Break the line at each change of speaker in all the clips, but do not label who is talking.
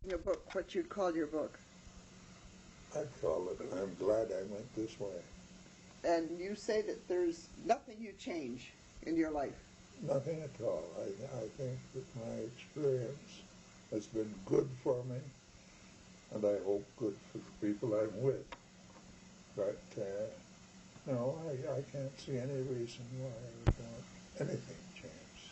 Your book, what you'd call your book.
I'd call it, I'm glad I went this way.
And you say that there's nothing you change in your life.
Nothing at all. I think that my experience has been good for me, and I hope good for the people I'm with. But no, I can't see any reason why I would want anything changed.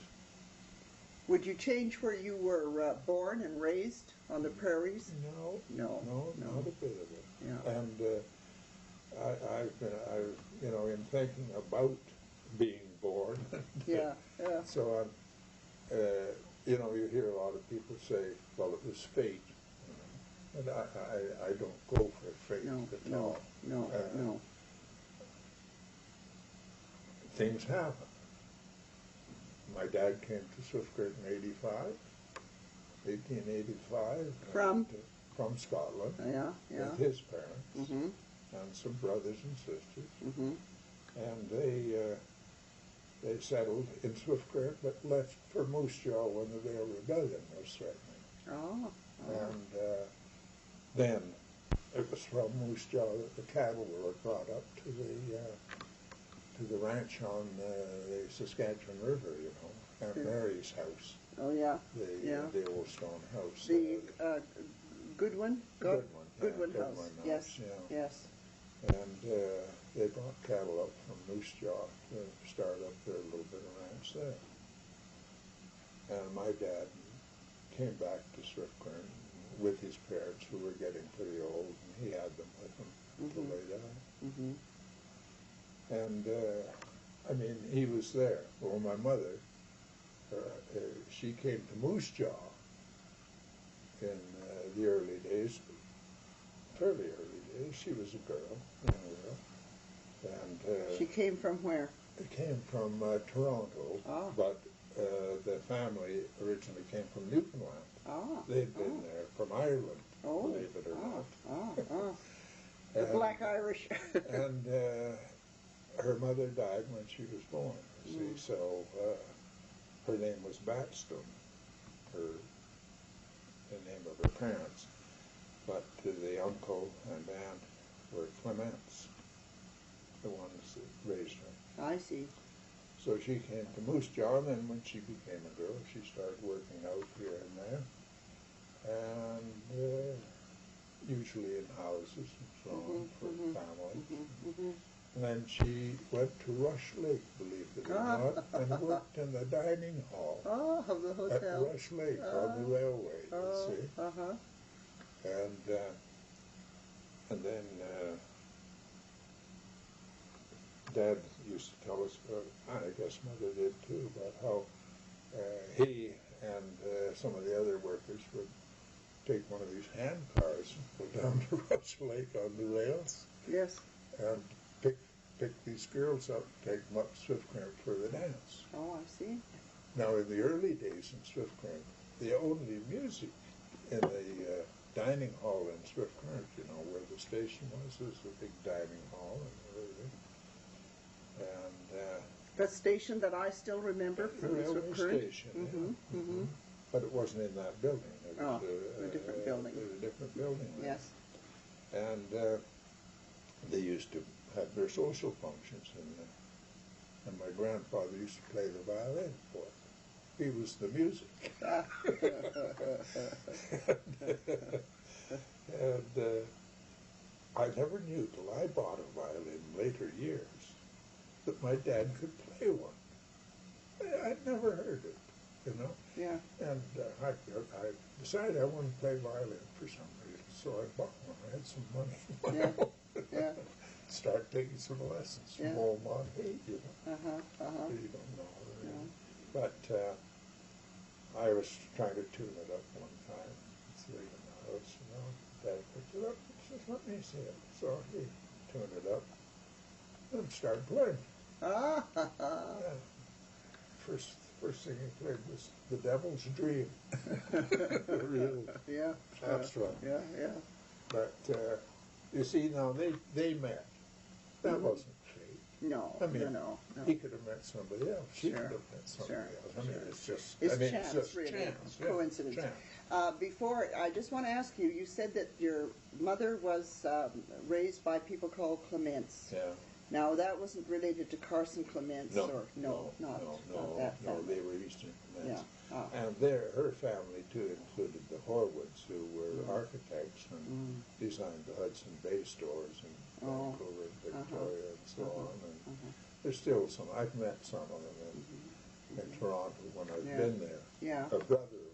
Would you change where you were born and raised on the prairies?
No,
No.
not a bit of it.
Yeah.
And I've in thinking about being born.
Yeah.
So you hear a lot of people say, "Well, it was fate," and I don't go for fate at all.
No.
Things happen. My dad came to Swift Current in 1885. From Scotland.
Yeah.
With his parents.
Mm-hmm.
And some brothers and sisters.
Mm-hmm.
And they settled in Swift Current, but left for Moose Jaw when the Vale Rebellion was threatening.
Oh.
And then it was from Moose Jaw that the cattle were brought up to the ranch on the Saskatchewan River, and Mary's house.
Oh, yeah.
The old stone house.
The Goodwin?
Goodwin
house. Yes.
Yeah.
Yes.
And they brought cattle up from Moose Jaw to start up their little bit of ranch there. And my dad came back to Swift Current with his parents, who were getting pretty old, and he had them with him until they died.
Mm-hmm.
And, he was there. Well, my mother, she came to Moose Jaw in the early days, fairly early days. She was a girl, young girl. And
she came from where?
It came from Toronto, but the family originally came from Newfoundland. They'd been there from Ireland, believe it or not.
The Black Irish.
And her mother died when she was born, you see, so her name was Batstone, the name of her parents, but the uncle and aunt were Clements, the ones that raised her.
I see.
So she came to Moose Jaw, and then when she became a girl, she started working out here and there, and usually in houses and so on for families. And then she went to Rush Lake, believe it or not, and worked in the dining hall
of the hotel
at Rush Lake on the railway, you see. And then Dad used to tell us about, and I guess Mother did too, about how he and some of the other workers would take one of these hand cars and go down to Rush Lake on the rails.
Yes.
And pick these girls up, take them up to Swift Current for the dance.
Oh, I see.
Now, in the early days in Swift Current, the only music in the dining hall in Swift Current, where the station was a big dining hall and everything. And
the station that I still remember from
the
Swift Current.
Station, But it wasn't in that building. It was
a different building.
It was a different building.
Yes.
And they used to have their social functions in there. And my grandfather used to play the violin for it. He was the music. and I never knew till I bought a violin in later years that my dad could play one. I'd never heard it,
Yeah.
And I decided I wanted to play violin for some reason, so I bought one. I had some money.
Yeah.
Start taking some lessons from old Monty, You don't know.
Yeah.
But I was trying to tune it up one time. It's in the house, Dad picked it up and says, "Let me see it." So he tuned it up and started playing. First thing he played was The Devil's Dream. Real abstract.
Yeah.
But you see, now they met. That wasn't fate.
No.
He could have met somebody else. She could have met somebody else. It's just
chance, really.
chance.
Coincidence.
Chance.
Before, I just want to ask you, you said that your mother was raised by people called Clements.
Yeah.
Now, that wasn't related to Carson Clements?
No,
or
no,
that
no,
family.
they were Eastern Clements.
Yeah. Ah.
And her family, too, included the Horwoods, who were architects and designed the Hudson Bay stores in Vancouver and Victoria and so on. And there's still some. I've met some of them in Toronto when I've been there.
Yeah.
A brother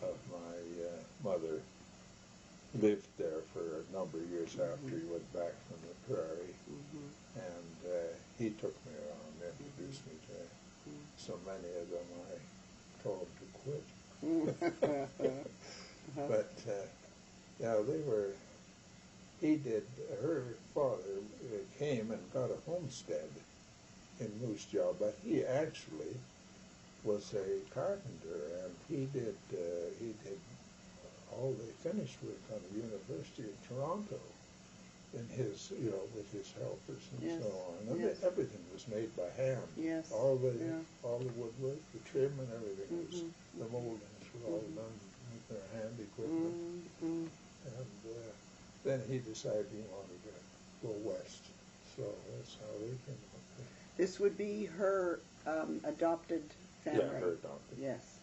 of my mother lived there for a number of years after he went back from the prairie, and he took me around and introduced me to so many of them. I told him to quit. But yeah, her father came and got a homestead in Moose Jaw, but he actually was a carpenter, and he did all the finished work on the University of Toronto in his, with his helpers and so on. And everything was made by hand.
Yes.
All the woodwork, the trim and everything was, the moldings were all done with their hand equipment. And then he decided he wanted to go west. So that's how they came up there.
This would be her adopted family?
Yeah, her adopted.
Yes.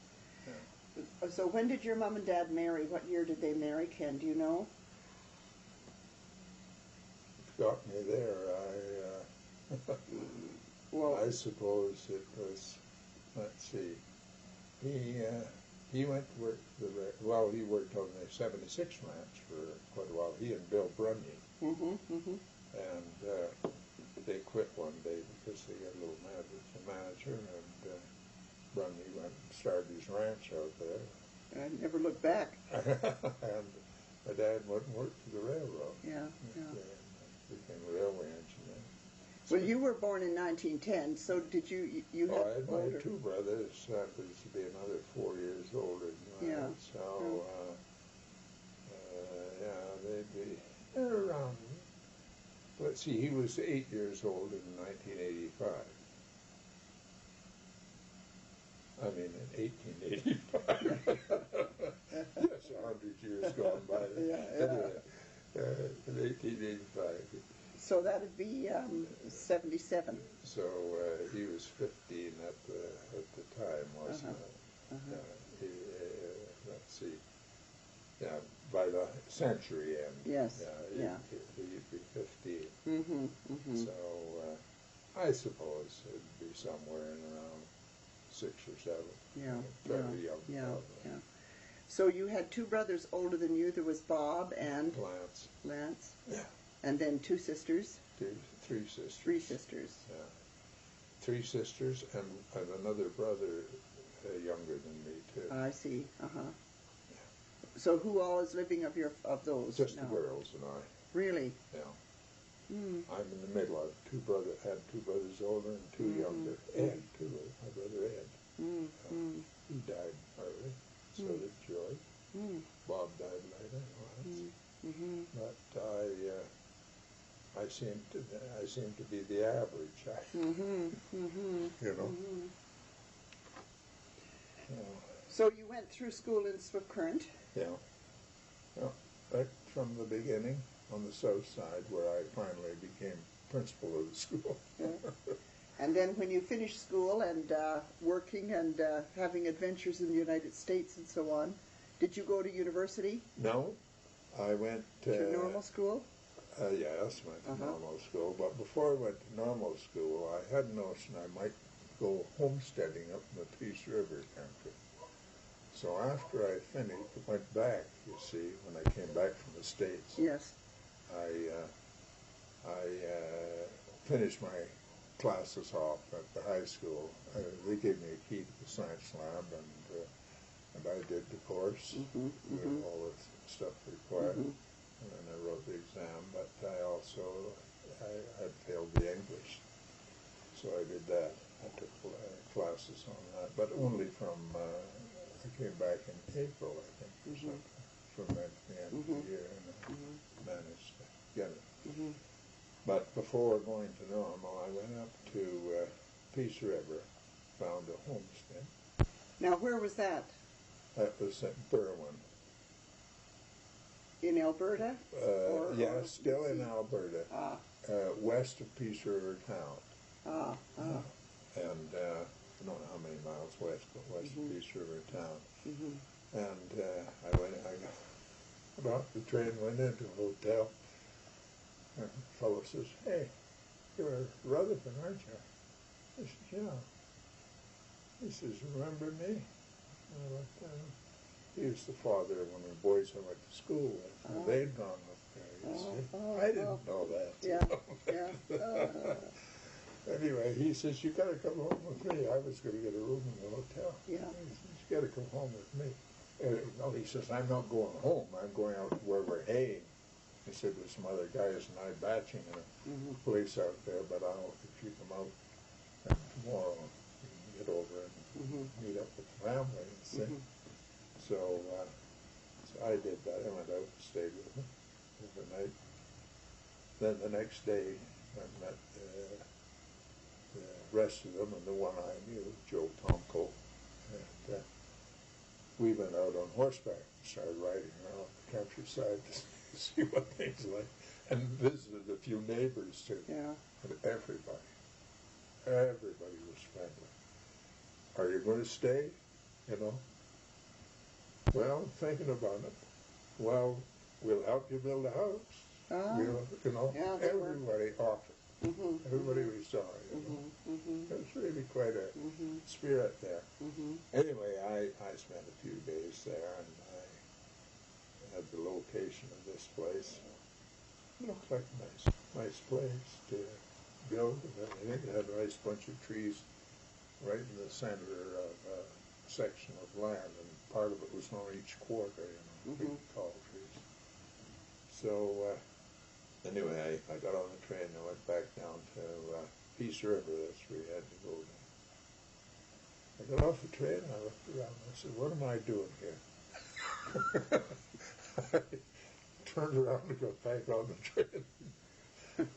Yeah.
So when did your mom and dad marry? What year did they marry, Ken? Do you know?
Got me there.
Well,
I suppose it was, let's see, he went to work he worked on the 76 ranch for quite a while, he and Bill Brunye. And they quit one day because they got a little mad with the manager, and Brunye went and started his ranch out there.
I never looked back.
And my dad went and worked for the railroad.
Yeah.
Became a railway engineer.
Well, you were born in 1910, so did you had
I had
older?
my two brothers, happens to be another 4 years older than I. So, they'd be around, let's see, he was 8 years old in 1985. I mean, in 1885. Yes, 100 years gone by. In 1885.
So that would be 77.
So he was 15 at the time, wasn't it? Let's see. Yeah, by the century end.
Yes.
He'd be 15. So I suppose it'd be somewhere in around 6 or 7. Very young.
Yeah. So you had two brothers older than you. There was Bob and Lance.
Yeah.
And then two sisters.
Three sisters.
Three sisters.
Yeah. 3 sisters and another brother younger than me too.
I see. So who all is living of those?
Just
now?
the girls and I.
Really?
Yeah. I'm in the middle. I had two brothers older and 2 younger. Ed too. My brother Ed. He died early. So did George. Bob died later. But I seem to be the average. You know.
So you went through school in Swift Current?
Yeah. Right from the beginning on the south side, where I finally became principal of the school.
And then when you finished school and working and having adventures in the United States and so on, did you go to university?
No, I went
to normal school?
Yes, went to normal school. But before I went to normal school, I had a notion I might go homesteading up in the Peace River country. So after I went back, you see, when I came back from the States,
yes,
I finished my classes off at the high school. They gave me a key to the science lab, and I did the course, did all the stuff required, and then I wrote the exam. But I had failed the English, so I did that. I took classes on that, but only from. I came back in April, I think, or something, from the end of the year, and I managed to get it. But before going to normal, I went up to Peace River, found a homestead.
Now, where was that?
That was at Berwyn.
In Alberta?
Yeah, still in Alberta.
Ah.
West of Peace River Town.
Ah.
And I don't know how many miles west, but west of Peace River Town. And I got off the train, went into a hotel, and the fellow says, "Hey, you're Rutherford, aren't you?" I said, "Yeah." He says, "Remember me?" And I went, he was the father of one of the boys I went to school with. And they'd gone up there, you see. I didn't know that. Anyway, he says, "You got to come home with me." I was going to get a room in the hotel. He says, "You got to come home with me." No, he says, "I'm not going home. I'm going out where we're haying." He said, "There's some other guys and I batching in a place out there, but if you come out tomorrow, you can get over and meet up with the family and see." So I did that. I went out and stayed with them overnight. Then the next day, I met the rest of them, and the one I knew, Joe Tomko, and we went out on horseback and started riding around the countryside to see what things like, and visited a few neighbors too. And everybody was friendly. "Are you going to stay? You know?" "Well, thinking about it." "Well, we'll help you build a house." We'll, everybody offered. Everybody we saw, you know. It was really quite a spirit there. Anyway, I spent a few days there, and I had the location of this place. It looked like a nice place to build. I think it had a nice bunch of trees right in the center of a section of land, and part of it was on each quarter, you know, big tall trees. So anyway, I got on the train and went back down to Peace River. That's where you had to go to. I got off the train and I looked around and I said, "What am I doing here?" I turned around and got back on the train and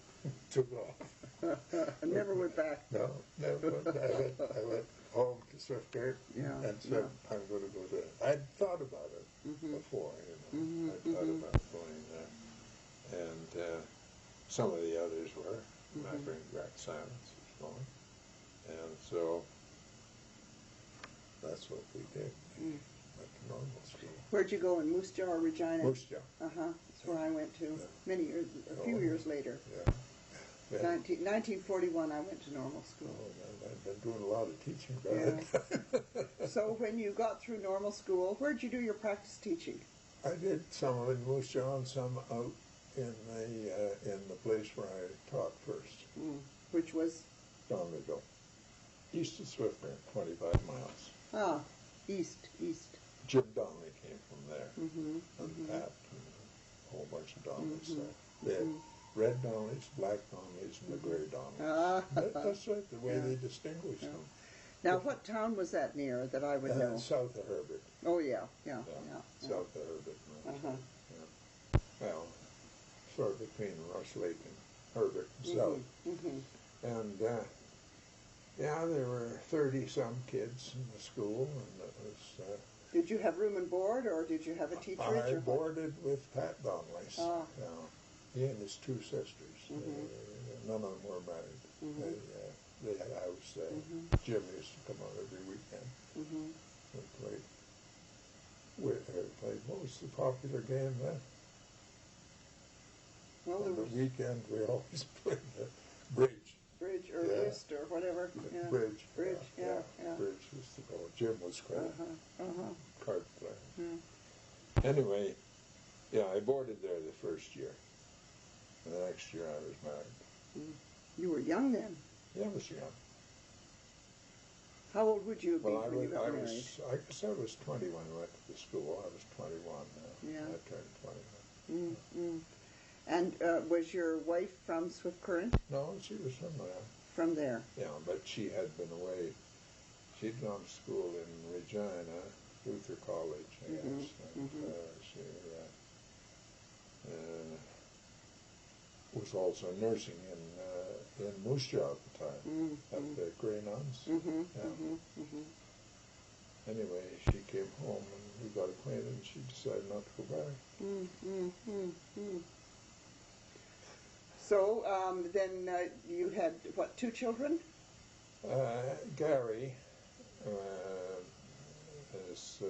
took off.
I never went back.
No, never went back. I went home to Swift Current and said, "I'm going to go there." I'd thought about it before, you know. I'd thought about going there. And some of the others were. I bring back silence was going. And so that's what we did. We went to normal school.
Where'd you go, in Moose Jaw or Regina?
Moose Jaw.
That's where I went to many years, a few years later. 1941 I went to normal school.
I've been doing a lot of teaching by that time.
So when you got through normal school, where'd you do your practice teaching?
I did some in Moose Jaw and some out in the place where I taught first.
Which was?
Donleyville. East of Swift Current, 25 miles.
Ah, east.
Jim Donnelly came from there. And Pat and a whole bunch of Donnellys there. They had red Donnellys, black Donnellys, and the gray Donnellys. That's right, the way they distinguished them.
Now, what town was that near that I would know?
South of Herbert.
Oh, yeah.
South of Herbert. Well, sort of between Rush Lake and Herbert and South. And, there were 30-some kids in the school, and it was...
Did you have room and board, or did you have a teacher?
I boarded with Pat Donnelly's. He and his two sisters. None of them were married. They had a house there. Jim used to come out every weekend and played. What was the popular game then?
Well,
on the weekend we always played the bridge.
Bridge or whist or whatever.
Bridge.
Bridge, yeah.
Bridge was the goal. Jim was great. Card player. Anyway, I boarded there the first year. And the next year I was married.
You were young then?
Yeah, I was young.
How old would you have been when you got married?
I guess I was 20 when I went to the school. I was 21 now. I turned 21.
And was your wife from Swift Current?
No, she was from there.
From there?
Yeah, but she had been away. She'd gone to school in Regina, Luther College, I guess. And she was also nursing in Moose Jaw at the time, at the Grey Nuns. Anyway, she came home and we got acquainted, and she decided not to go back.
So then you had, what, 2 children?
Gary was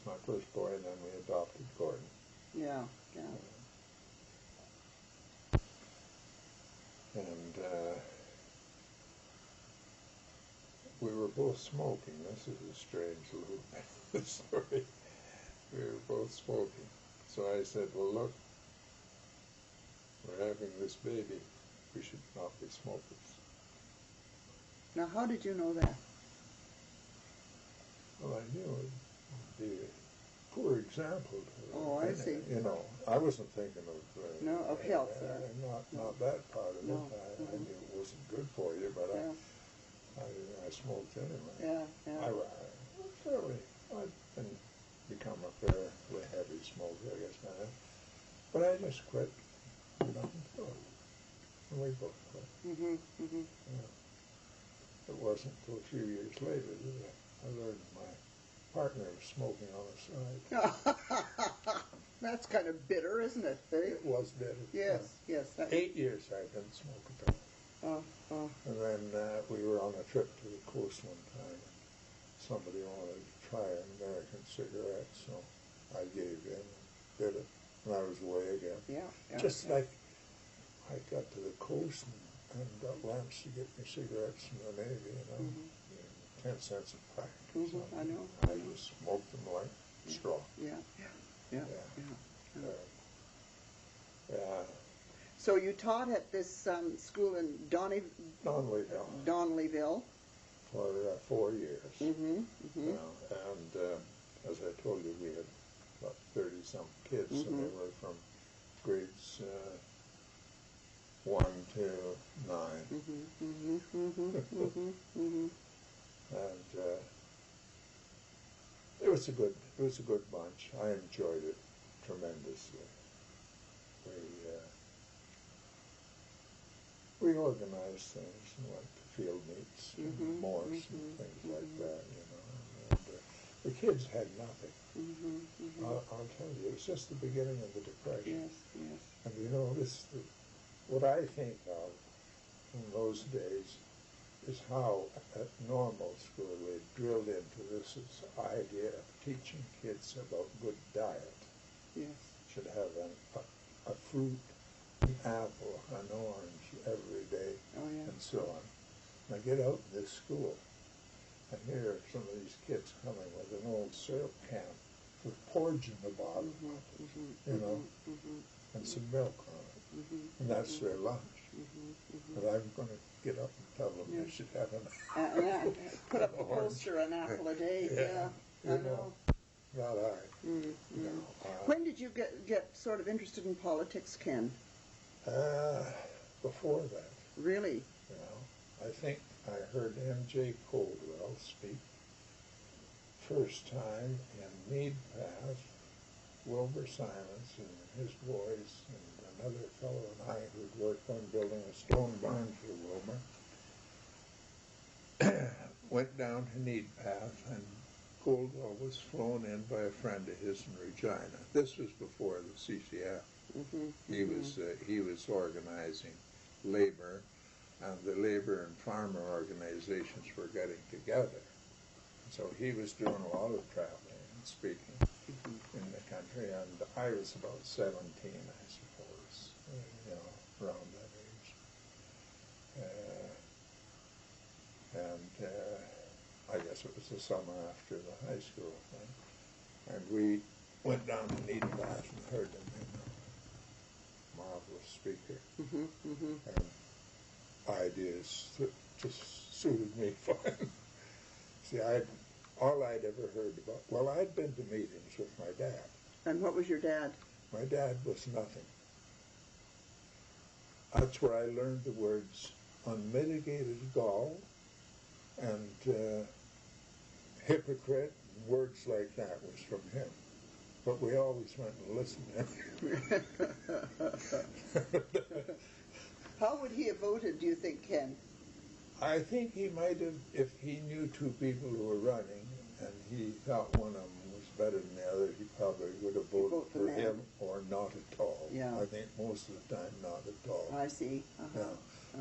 my first boy, and then we adopted Gordon.
Yeah.
And we were both smoking. This is a strange little story. We were both smoking. So I said, well, look, we're having this baby. We should not be smokers.
Now, how did you know that?
Well, I knew it would be a poor example.
I see.
You know, I wasn't thinking of
of health.
Not that part of
No.
it. I knew it wasn't good for you, but I smoked anyway. I'd become a fairly heavy smoker, I guess now. But I just quit. And we both quit. It wasn't until a few years later that I learned my partner was smoking on the side.
That's kind of bitter, isn't it?
It was bitter.
Yes.
8 years I've been smoking. And then we were on a trip to the coast one time, and somebody wanted to try an American cigarette, so I gave in and did it, and I was away again. Just like I got to the coast and got lamps to get me cigarettes from the Navy, 10 cents a pack.
I know.
I just smoked them like straw.
Yeah. So you taught at this school in Donnellyville
for 4 years.
Mm-hmm.
And as I told you, we had about 30-some kids, and they were from grades 1 to 9. And it was a good bunch. I enjoyed it tremendously. We organized things and went to field meets and morgues and things like that, And the kids had nothing. I'll tell you, it was just the beginning of the Depression.
Yes.
And what I think of in those days is how at normal school they drilled into this idea of teaching kids about good diet.
Yes.
Should have a fruit, an apple, an orange every day, and so on. And I get out in this school, and here are some of these kids coming with an old syrup can with porridge in the bottom of it, and some milk on it. And that's their lunch. But I'm going to get up and tell them they should have an
put up a poster, an apple a day. I know.
Not I.
When did you get sort of interested in politics, Ken?
Before that.
Really?
I think I heard M.J. Coldwell speak first time in Mead Path, Wilbur Simons and his boys, and another fellow and I who'd worked on building a stone barn for Wilbur, went down to Mead Path, and Coldwell was flown in by a friend of his in Regina. This was before the CCF. He was organizing labor, and the labor and farmer organizations were getting together. So he was doing a lot of traveling and speaking in the country, and I was about 17, I suppose, around that age. And I guess it was the summer after the high school thing. And we went down to Needham Bath and heard him, marvelous speaker. And ideas that just suited me fine. See, all I'd ever heard about, well, I'd been to meetings with my dad.
And what was your dad?
My dad was nothing. That's where I learned the words unmitigated gall and hypocrite, and words like that was from him. But we always went and listened to him.
How would he have voted, do you think, Ken?
I think he might have, if he knew two people who were running, and he thought one of them was better than the other, he probably would have voted
vote for
for
man.
him or not at all.
Yeah.
I think most of the time not at all.
I see.
Yeah.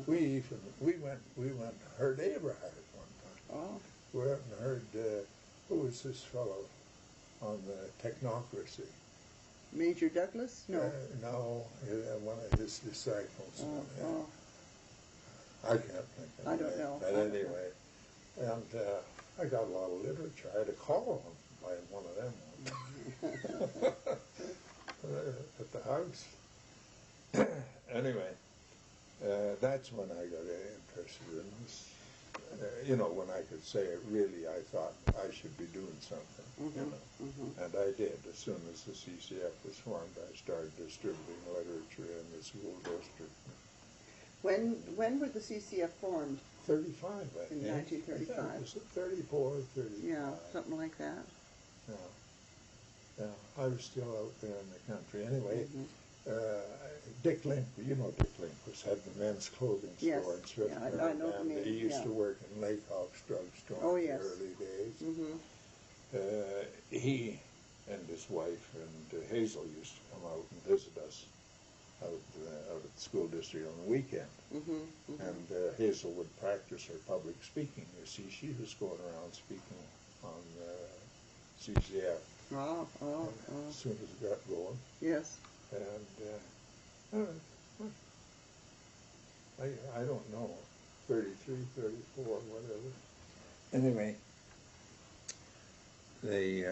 We went and heard Abraham at one time.
Oh,
We went and heard who was this fellow on the technocracy?
Major Douglas? No.
No, one of his disciples.
Oh.
I can't think of
I
it.
don't know.
But anyway, and I got a lot of literature. I had a call by one of them at the house. Anyway, that's when I got interested in this. When I could say it, really, I thought I should be doing something, And I did. As soon as the CCF was formed, I started distributing literature in the school district.
When were the CCF formed?
35, I think.
In 1935.
Yeah, it was 34, 35.
Yeah, something like that.
Yeah, I was still out there in the country. Anyway, Dick Link, Dick Link had the men's clothing
Yes.
store in Swift
Yeah, I
Current,
know the
and
name,
he used to
yeah.
work in Lake Hawk's drugstore
Oh,
in
yes.
the early days.
Mm-hmm.
He and his wife and Hazel used to come out and visit us out at the school district on the weekend. And Hazel would practice her public speaking. You see, she was going around speaking on CCF as soon as it got going.
Yes.
And I don't know, 33, 34, whatever. Anyway, they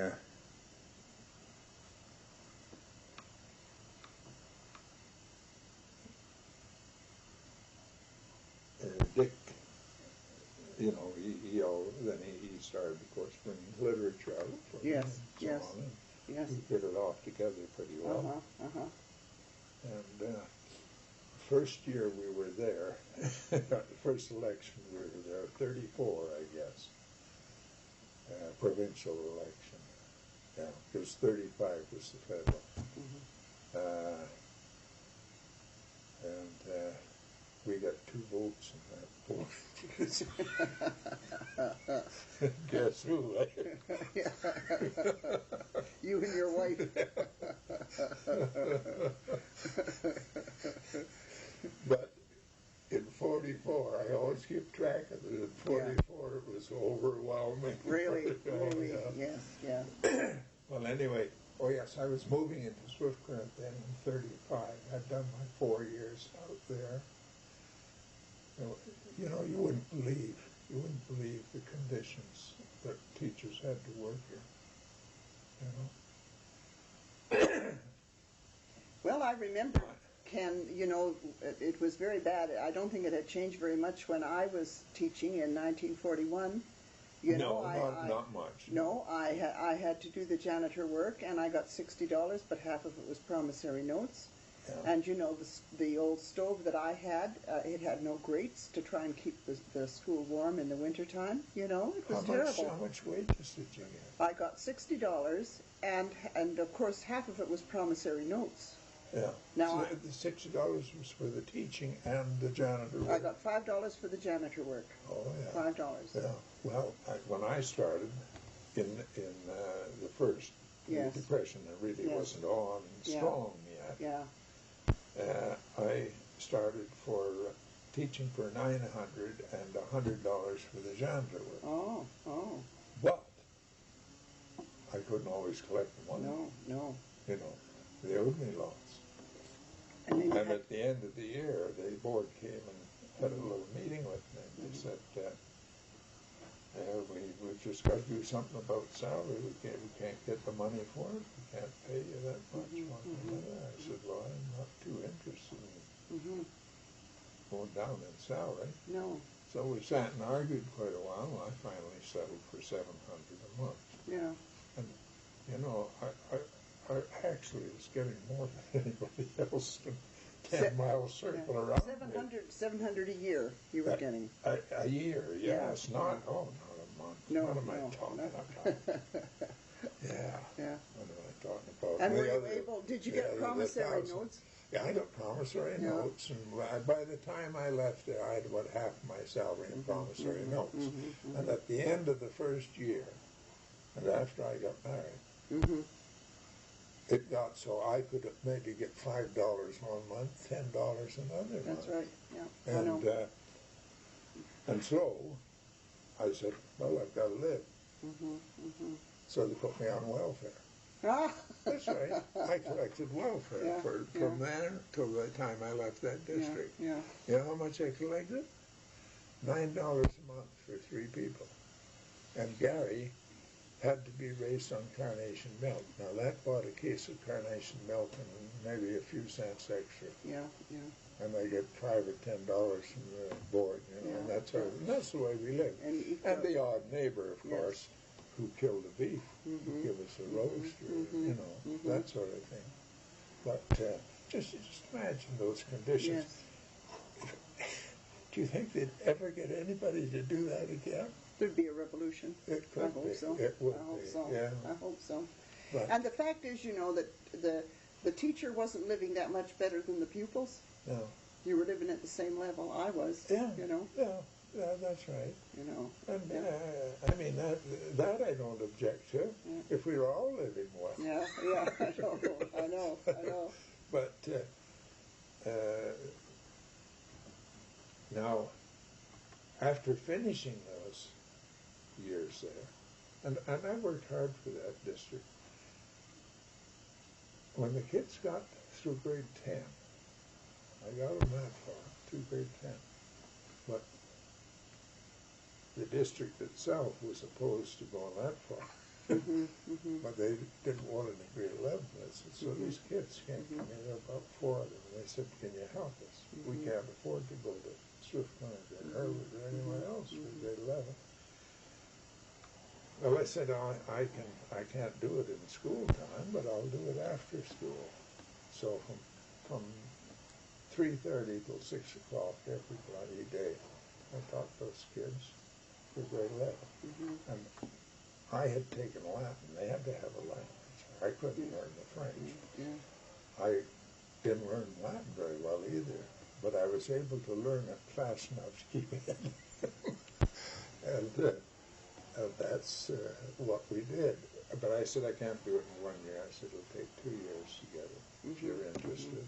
Dick, then he started, of course, bringing literature out for me
Yes,
and so
yes,
on, and
yes.
we hit it off together pretty well. And first year we were there, the first election we were there, 34, I guess, provincial election. Yeah, because 35 was the federal. And we got 2 votes in that poll. Guess who?
You and your wife.
But in 44, I always keep track of it. In 44, it was overwhelming.
Really?
Oh,
Really?
yeah.
Yes, yeah.
Well, anyway, I was moving into Swift Current then in 35. I'd done my 4 years out there. You wouldn't believe the conditions that teachers had to work in.
Well, I remember, Ken, it was very bad. I don't think it had changed very much when I was teaching in 1941.
Not much.
No, I had to do the janitor work, and I got $60, but half of it was promissory notes. Yeah. And the old stove that I had, it had no grates to try and keep the school warm in the wintertime. It was terrible.
How much wages did you get?
I got $60, and of course half of it was promissory notes.
Yeah.
Now
so the $60 was for the teaching and the janitor work.
I got $5 for the janitor work.
Oh yeah.
$5.
Yeah. Well, when I started in the first Depression, it really wasn't on strong yet.
Yeah.
I started for teaching for $900 and $100 for the janitor work.
Oh.
But I couldn't always collect the money.
No.
They owed me lots. And at the end of the year, the board came and had a little meeting with me. They said, we've just got to do something about salary. We can't get the money for it. We can't pay you that much. I said, well, I'm not too interested in going down in salary.
No.
So we sat and argued quite a while. I finally settled for $700 a month.
Yeah.
And, I actually was getting more than anybody else in 10-mile circle around me.
$700 a year you were getting.
A year, yes. Not a month.
No,
what am I talking about? Yeah. What am I talking about?
And were you able, did you get promissory notes?
Yeah, I got promissory notes, and by the time I left there, I had about half my salary in promissory notes. And at the end of the first year, and after I got married,
Mm-hmm.
It got so I could maybe get $5 one month, $10 another month.
That's right. Yeah. I
And
know.
and so I said, well, I've got to live.
Mm-hmm. Mm-hmm.
So they put me on welfare.
Ah.
That's right. I collected welfare
Yeah,
from there till the time I left that district.
Yeah.
You know how much I collected? $9 a month for 3 people. And Gary had to be raised on carnation milk. Now that bought a case of carnation milk and maybe a few cents extra.
Yeah. Yeah.
And they get $5 or $10 from the board, you know, and that's the way we live. And the odd neighbor, of course, who killed a beef, would give us a roast, or, you know, that sort of thing. But just imagine those conditions.
Yes.
Do you think they'd ever get anybody to do that again?
There'd be a revolution.
It could
I hope
be.
so.
It would
I hope
be.
so.
Yeah.
I hope so.
But
And the fact is, you know, that the teacher wasn't living that much better than the pupils.
no.
You were living at the same level I was.
Yeah.
You know.
Yeah, that's right.
You know.
And I mean that I don't object to. If we were all living well.
Yeah. Yeah. I know.
But now, after finishing those years there, and I worked hard for that district. When the kids got through grade 10, I got them that far, through grade 10. But the district itself was opposed to going that far. But they didn't want any grade 11 lessons. So these kids came to me, there were about 4 of them, and they said, can you help us? We can't afford to go to Swift Current or Harvard or anywhere else for grade 11. Well, I said, I can't do it in school time, but I'll do it after school. So from 3:30 till 6 o'clock every bloody day, I taught those kids for grade 11. And I had taken Latin. They had to have a language. I couldn't learn the French. I didn't learn Latin very well either, but I was able to learn it fast enough to keep it. And that's what we did. But I said, I can't do it in 1 year. I said, it'll take 2 years to get it. If you're interested,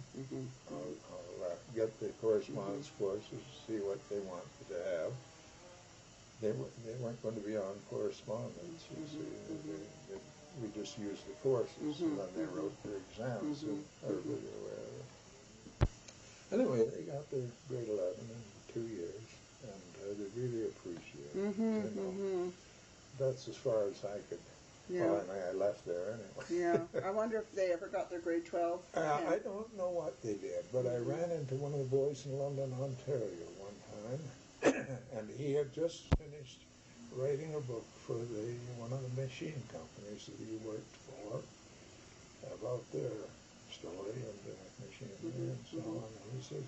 I'll get the correspondence courses, see what they want to have. They weren't going to be on correspondence. You see. We just used the courses, and then they wrote their exams, and everybody aware of it. Anyway, they got their grade 11 in 2 years, and they really appreciate it. You know. That's as far as I could.
Yeah.
Well, I left there anyway.
Yeah. I wonder if they ever got their grade 12.
I don't know what they did, but I ran into one of the boys in London, Ontario one time, and he had just finished writing a book for one of the machine companies that he worked for about their story and their machinery and so on. And he said,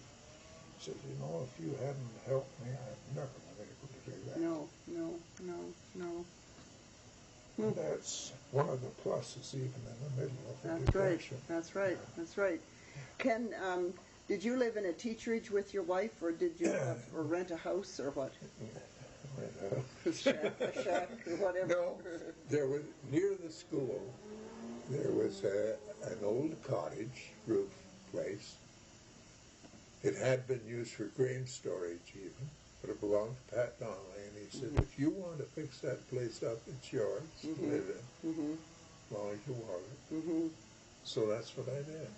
you know, if you hadn't helped me, I'd never been able to do that.
No.
And that's one of the pluses even in the middle of the Depression.
That's right. Ken, did you live in a teacherage with your wife, or did you or rent a house, or what? A shack, or whatever.
No, there was, near the school, there was an old cottage roof place. It had been used for grain storage even, but it belonged to Pat Donnelly, and he said, if you want to fix that place up, it's yours to live in, as long as you want it. So that's what I did.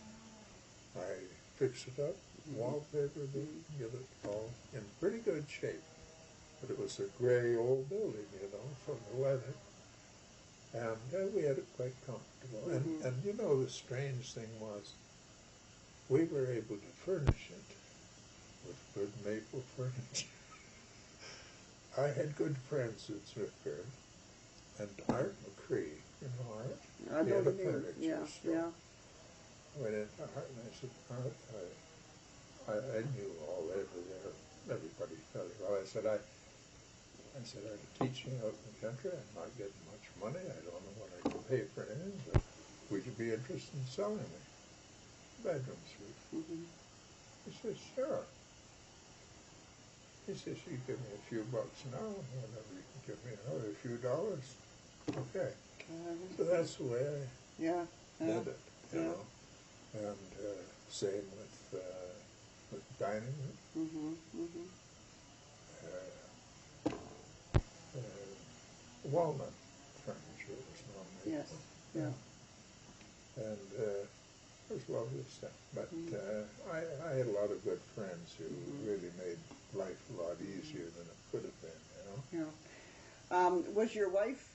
I fixed it up, wallpapered it, get it all in pretty good shape. But it was a gray old building, you know, from the weather. And we had it quite comfortable. And you know, the strange thing was, we were able to furnish it with good maple furniture. I had good friends at Swift Current, and Art McCree, you know Art?
I know the name.
Furniture store. I went into Art and I said, Art, I knew all over there, everybody fairly well. I said, I'm teaching out in the country, I'm not getting much money, I don't know what I can pay for anything, but would you be interested in selling me bedroom suite? He says, sure. He says, you give me a few bucks now, and whenever you can give me another few dollars, okay. So that's the way I
Yeah.
did it, you know. And same with dining room. Walnut furniture was normally.
Yes. Yeah.
And it was lovely stuff. But I had a lot of good friends who really made life a lot easier than it could have been, you know.
Yeah. Was your wife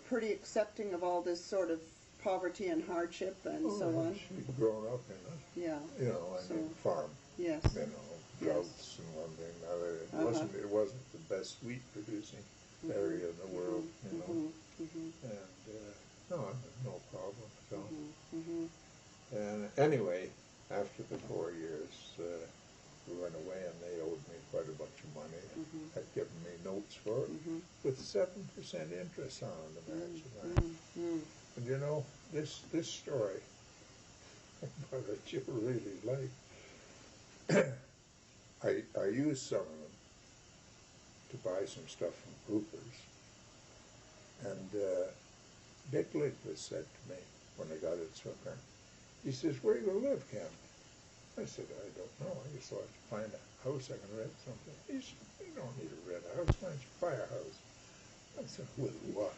pretty accepting of all this sort of poverty and hardship and so on?
She'd grown up in it.
Yeah.
You know, I mean, farm.
Yes.
You know, droughts and one thing and another. It wasn't the best wheat producing area in the world, you know. And no, no problem at all. And anyway, after the 4 years, we went away and they owed me quite a bunch of money. Had given me notes for it with 7% interest on them, actually. And you know, this story, that you really like, I used some of them to buy some stuff from Cooper's. And Dick Licklis said to me when I got at Swift Current, he says, "Where are you going to live, Ken?" I said, "I don't know. I guess I'll have to find a house I can rent something." He said, "You don't need to rent a house. Why don't you buy a house?" I said, "With what?"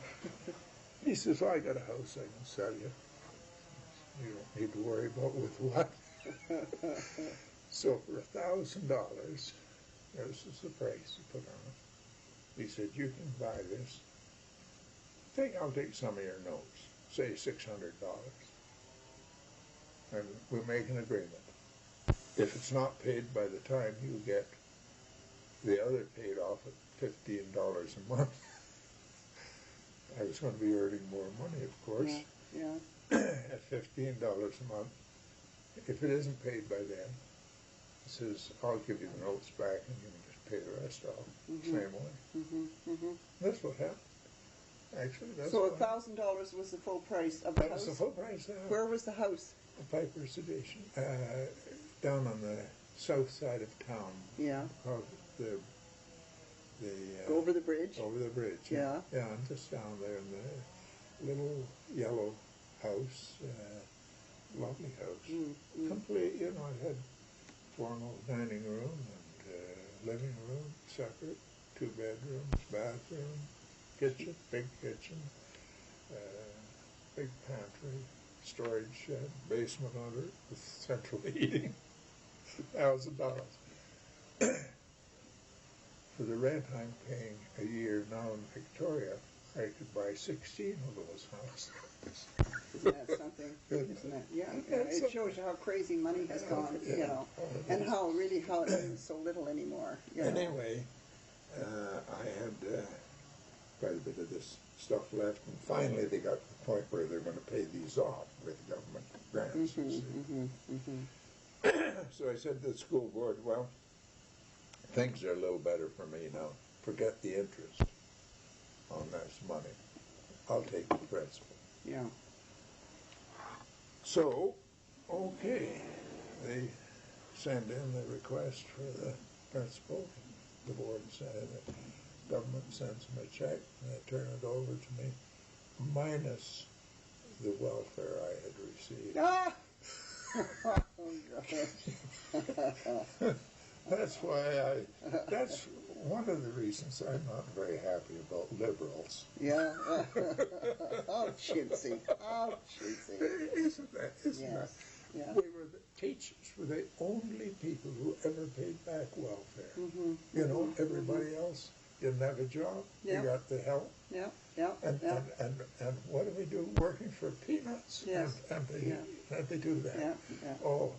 He says, "I got a house I can sell you. You don't need to worry about with what." So for $1,000, this is the price he put on it. He said, "You can buy this. I'll take some of your notes, say $600, and we'll make an agreement. If it's not paid by the time you get the other paid off at $15 a month," I was going to be earning more money, of course. At $15 a month. If it isn't paid by then, he says, "I'll give you the notes back and you can just pay the rest off same way." That's what happened. Actually, that's
so $1,000 was the full price of the house?
That was the full price.
Where was the house?
The Piper's Station, down on the south side of town.
Yeah.
Go
over the bridge?
Over the bridge.
Yeah.
Yeah, and just down there in the little yellow house, lovely house. Complete, you know, it had formal dining room and living room, separate, 2 bedrooms, bathroom, kitchen, big kitchen, big pantry, storage shed, basement under it with central heating. $1,000. For the rent I'm paying a year now in Victoria, I could buy 16 of those houses.
Isn't that something? Isn't that? Yeah. It shows you how crazy money has gone, you know, and how it means so little anymore. You know?
Anyway, I had quite a bit of this stuff left, and finally they got to the point where they're going to pay these off with government grants. So I said to the school board, "Well, things are a little better for me now. Forget the interest on this money. I'll take the principal."
Yeah.
So, okay, they send in the request for the principal. The board said the government sends them a check, and they turn it over to me, minus the welfare I had received.
Ah!
That's one of the reasons I'm not very happy about Liberals.
Yeah. Oh, chintzy. Oh, chintzy.
Isn't that?
Yeah.
We were the teachers were the only people who ever paid back welfare. You know, everybody else didn't have a job. You got the help.
Yeah.
And what do we do? Working for peanuts.
Yes.
And they do that.
Yeah.
Oh,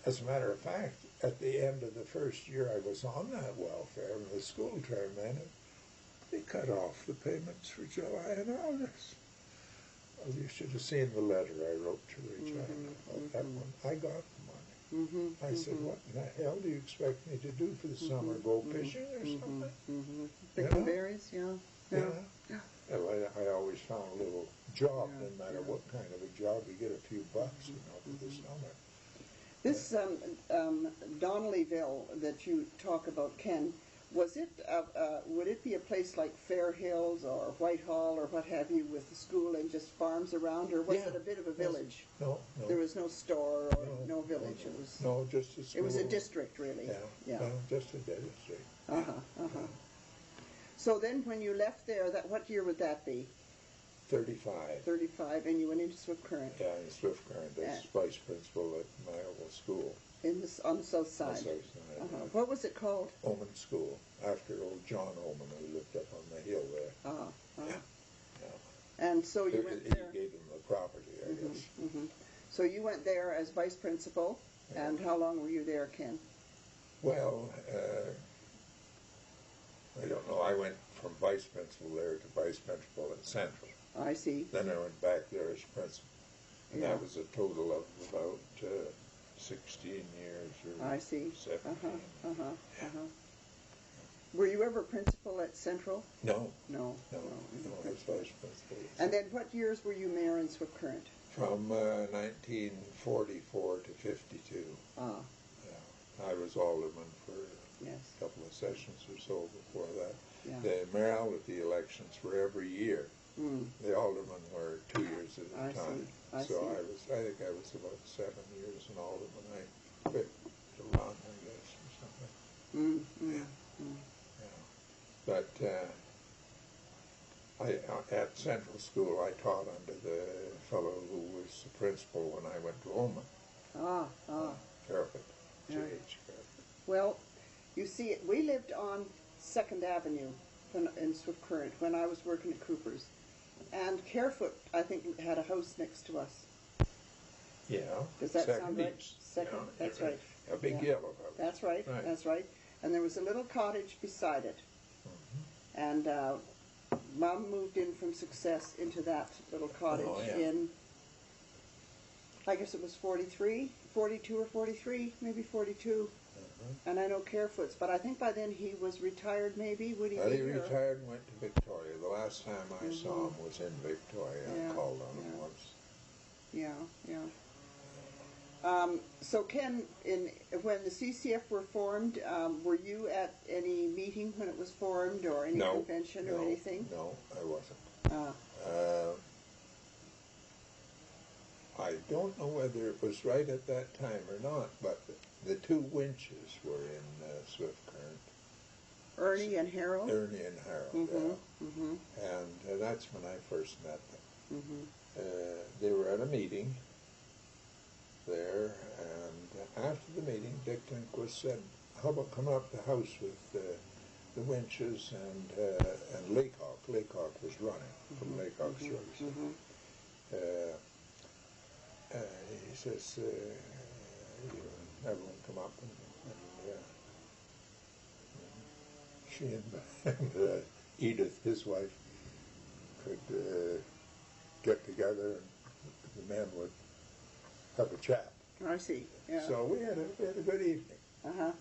as a matter of fact, at the end of the first year I was on that welfare in the school term, then they cut off the payments for July and August. Well, you should have seen the letter I wrote to Richard about that one. I got the money. I said, "What in the hell do you expect me to do for the summer? Go fishing or something?"
Picking berries, yeah.
Well, I always found a little job, no matter what kind of a job. You get a few bucks, you know, for the summer.
This Donnellyville that you talk about, Ken, Was it, would it be a place like Fair Hills or Whitehall or what have you with the school and just farms around, or was it a bit of a village?
No.
There was no store or no village. It was.
No, just a school.
It was a district, really.
Yeah. No, just a district.
So then, when you left there, what year would that be?
35.
35, and you went into Swift Current.
Yeah, in Swift Current as vice principal at my old school.
On the south side.
On the south side.
What was it called?
Oman School, after old John Oman, who lived up on the hill there.
And so you went there.
He gave him the property, I guess.
So you went there as vice principal, and how long were you there, Ken?
Well, I don't know. I went from vice principal there to vice principal at Central.
I see.
Then I went back there as principal. And that was a total of about 16 years or
I see.
17.
Were you ever principal at Central?
No.
No,
I was vice principal.
And then what years were you mayor in Swift Current?
From 1944 to 52. I was alderman for a couple of sessions or so before that. The mayoralty elections were every year. The aldermen were 2 years at a time. I think I was about 7 years an alderman. I quit to run, I guess, or something. But at Central School, I taught under the fellow who was the principal when I went to Oman. Carpet, J.H. Carpet.
Well, you see, we lived on 2nd Avenue in Swift Current when I was working at Cooper's. And Carefoot, I think, had a house next to us.
Yeah.
Does that sound right? Second, that's right.
A big yellow house.
That's right, that's right. And there was a little cottage beside it. And Mom moved in from Success into that little cottage in, I guess it was 42 or 43, maybe 42. And I know Carefoot's, but I think by then he was retired, maybe. Would he be here?
He retired and went to Victoria. The last time I saw him was in Victoria. I called on him once. So Ken, when the CCF were formed, were you at any meeting when it was formed, or any convention or anything? No, I wasn't. I don't know whether it was right at that time or not, but the two winches were in Swift Current.
Ernie and Harold?
Ernie and Harold, And that's when I first met them. They were at a meeting there, and after the meeting, Dick Lindquist said, how about coming up the house with the winches and Laycock. Laycock was running from Laycock's Drugs. He says, everyone come up, and she and Edith, his wife, could get together, and the men would have a chat.
I see.
So we had a good evening.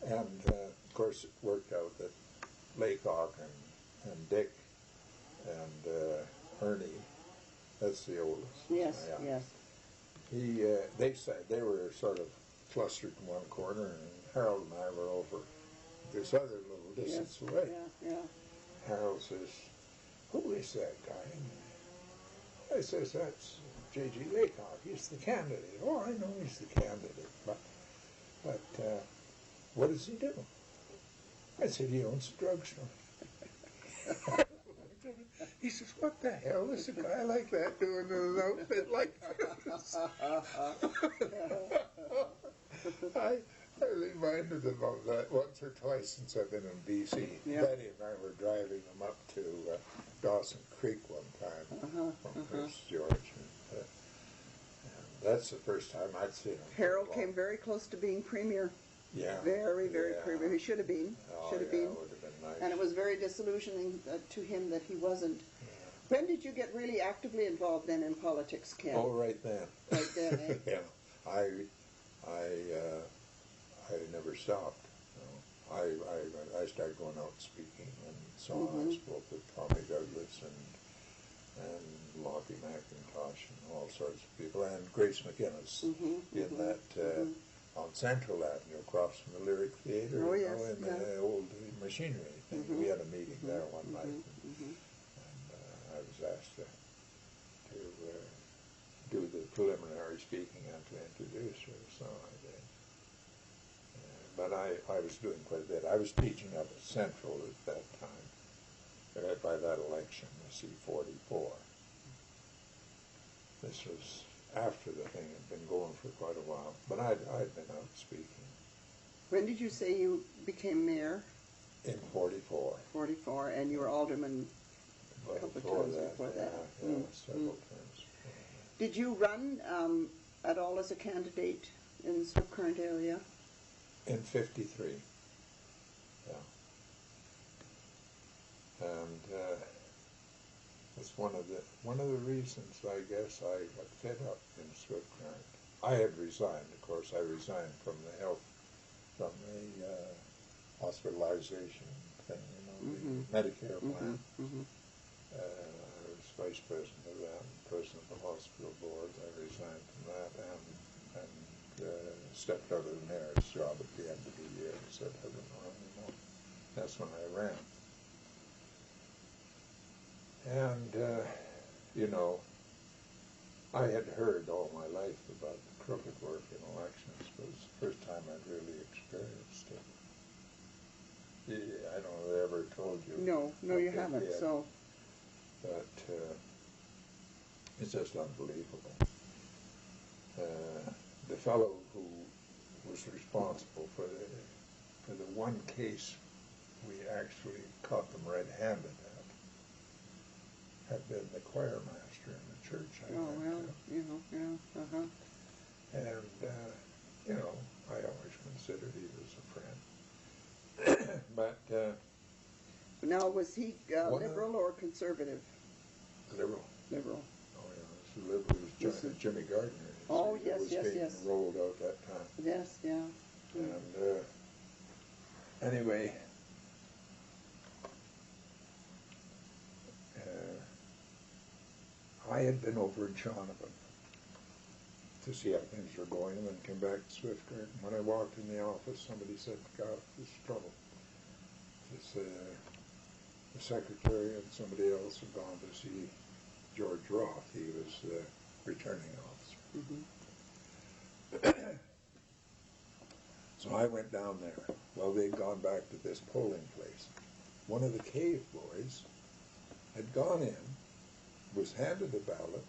And of course it worked out that Laycock and Dick and Ernie, that's the oldest.
Yes.
They said they were sort of clustered in one corner, and Harold and I were over this other little distance away. Harold says, who is that guy? I says, that's J.G. Laycock. He's the candidate. Oh, I know he's the candidate, but what does he do? I said, he owns a drugstore. He says, what the hell is a guy like that doing in an outfit like this? I reminded them of that once or twice since I've been in B.C. Betty and I were driving them up to Dawson Creek one time from Prince George. And that's the first time I'd seen him.
Harold came very close to being premier. Very premier. He should have been. Should have been.
Would have been nice.
And it was very disillusioning to him that he wasn't. When did you get really actively involved then in politics, Ken?
Oh, right then.
Right then, eh?
I never stopped. I started going out speaking, and so on. I spoke with Tommy Douglas and Lockie McIntosh and all sorts of people, and Grace McInnes in that on Central Avenue across from the Lyric Theatre,
Oh,
you
yes,
know, in
yeah.
the old machinery thing. We had a meeting there one night,
Mm-hmm.
and I was asked to do the preliminary speaking and to introduce her, so I did. But I was doing quite a bit. I was teaching up at Central at that time, by that election, the C-44. This was after the thing had been going for quite a while, but I'd been out speaking.
When did you say you became mayor?
In 44.
44, and you were alderman a couple of times before that.
Yeah, several times.
Did you run at all as a candidate in the Swift Current area?
In 53, yeah. And it's one of the reasons, I guess, I got fed up in Swift Current. I had resigned, of course. I resigned from the hospitalization thing, you know, the Medicare plan. I was vice president of that, and president of the hospital board. I resigned from that and stepped out of the mayor's job at the end of the year and said, I don't know anymore. That's when I ran. And, you know, I had heard all my life about the crooked work in elections, but it was the first time I'd really experienced it. I don't know if I ever told you.
No, you haven't, so.
But it's just unbelievable. The fellow who was responsible for the one case we actually caught them red-handed at had been the choir master in the church I went to.
You know, yeah,
And, you know, I always considered he was a friend. But
now, was he liberal or conservative?
Liberal.
Liberal.
Oh, yeah, it was liberal. It was Jimmy Gardner.
Oh, yes,
was being rolled out that time.
Yes, yeah.
And anyway, I had been over in Shonavon to see how things were going, and then came back to Swift Current. When I walked in the office, somebody said, God, there's trouble. It's, the secretary and somebody else had gone to see George Roth. He was the returning officer. So I went down there. Well, they'd gone back to this polling place. One of the cave boys had gone in, was handed a ballot,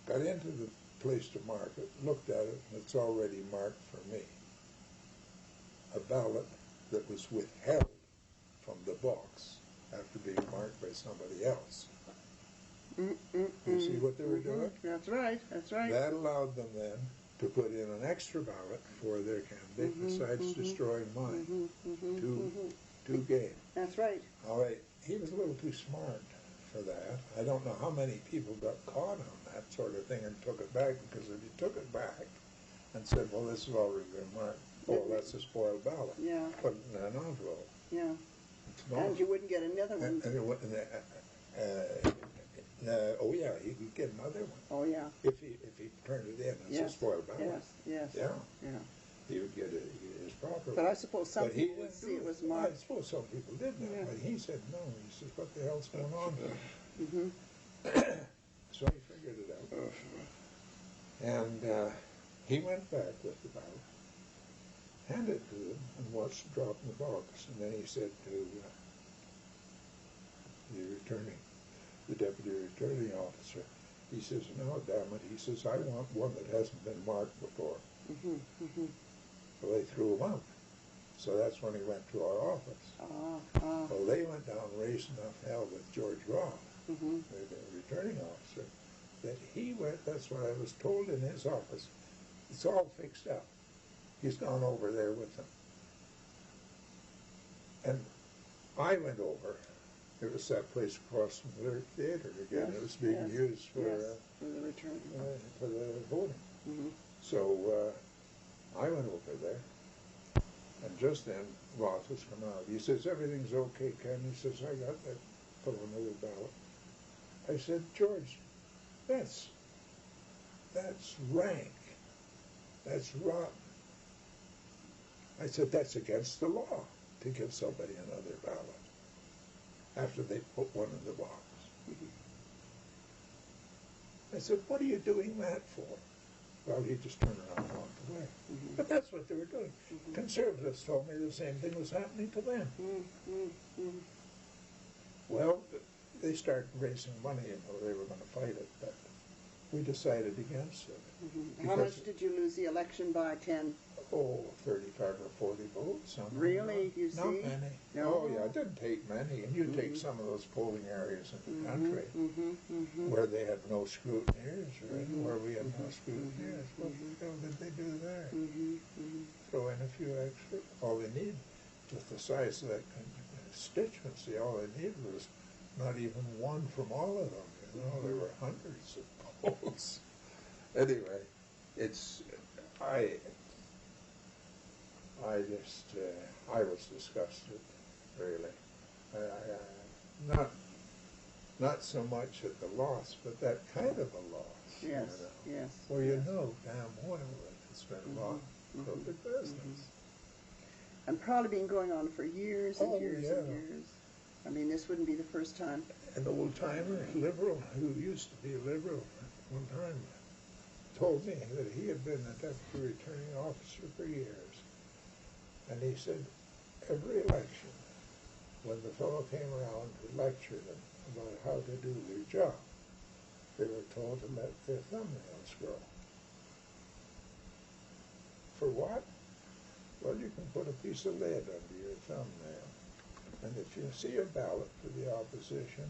got into the place to mark it, looked at it, and it's already marked for me. A ballot that was withheld from the box after being marked by somebody else. You see what they were doing?
That's right, that's right.
That allowed them then to put in an extra ballot for their candidate besides destroying mine. Two game.
That's right.
All right, he was a little too smart for that. I don't know how many people got caught on that sort of thing and took it back, because if you took it back and said, well, this has already been marked, oh, that's a spoiled ballot.
Yeah.
Put it in an envelope.
Yeah.
It's not.
And you wouldn't get another one.
Oh yeah, he could get another one.
Oh yeah.
If he turned it in as a spoiled ballot.
Yes.
Yeah.
Yeah.
He would get his property.
But I suppose some people would see it was marked.
I suppose some people did that, but he said no. He says, what the hell's going on here? So he figured it out. And he went back with the ballot, handed it to them, and watched it drop in the box. And then he said to the deputy returning officer, he says, no, damn it, he says, I want one that hasn't been marked before. Well, they threw him out. So that's when he went to our office. Well, they went down raising enough hell with George Roth, the returning officer, that he went, that's what I was told in his office, it's all fixed up. He's gone over there with them. And I went over. It was that place across from the Lyric Theatre again. It was being used for
the return.
For the voting. So I went over there, and just then Roth was come out. He says, everything's okay, Ken. He says, I got that, put another ballot. I said, George, that's rank. That's rotten. I said, that's against the law to give somebody another ballot after they put one in the box. I said, what are you doing that for? Well, he just turned around and walked away. But that's what they were doing. Conservatives told me the same thing was happening to them. Well, they started raising money, and they were going to fight it, but we decided against it.
How much did you lose the election by, Ken?
Oh, 35 or 40 votes.
Really? You see?
Not many.
No.
Oh, yeah, it didn't take many. And you take some of those polling areas in the country where they had no scrutineers, right? Where we had no scrutineers. What the hell did they do there? Throw in a few extra. All they need, with the size of that constituency, all they needed was not even one from all of them. You know, there were hundreds of votes. Anyway, it's, I was disgusted, really. Not so much at the loss, but that kind of a loss.
Yes,
you know,
yes.
where you know damn well that it's been long crooked business.
And probably been going on for years and years and
yeah.
years. I mean, this wouldn't be the first time.
An old-timer, Liberal, who used to be a Liberal at one time, told me that he had been a deputy returning officer for years. And he said, every election, when the fellow came around to lecture them about how to do their job, they were told to let their thumbnails grow. For what? Well, you can put a piece of lead under your thumbnail. And if you see a ballot for the opposition,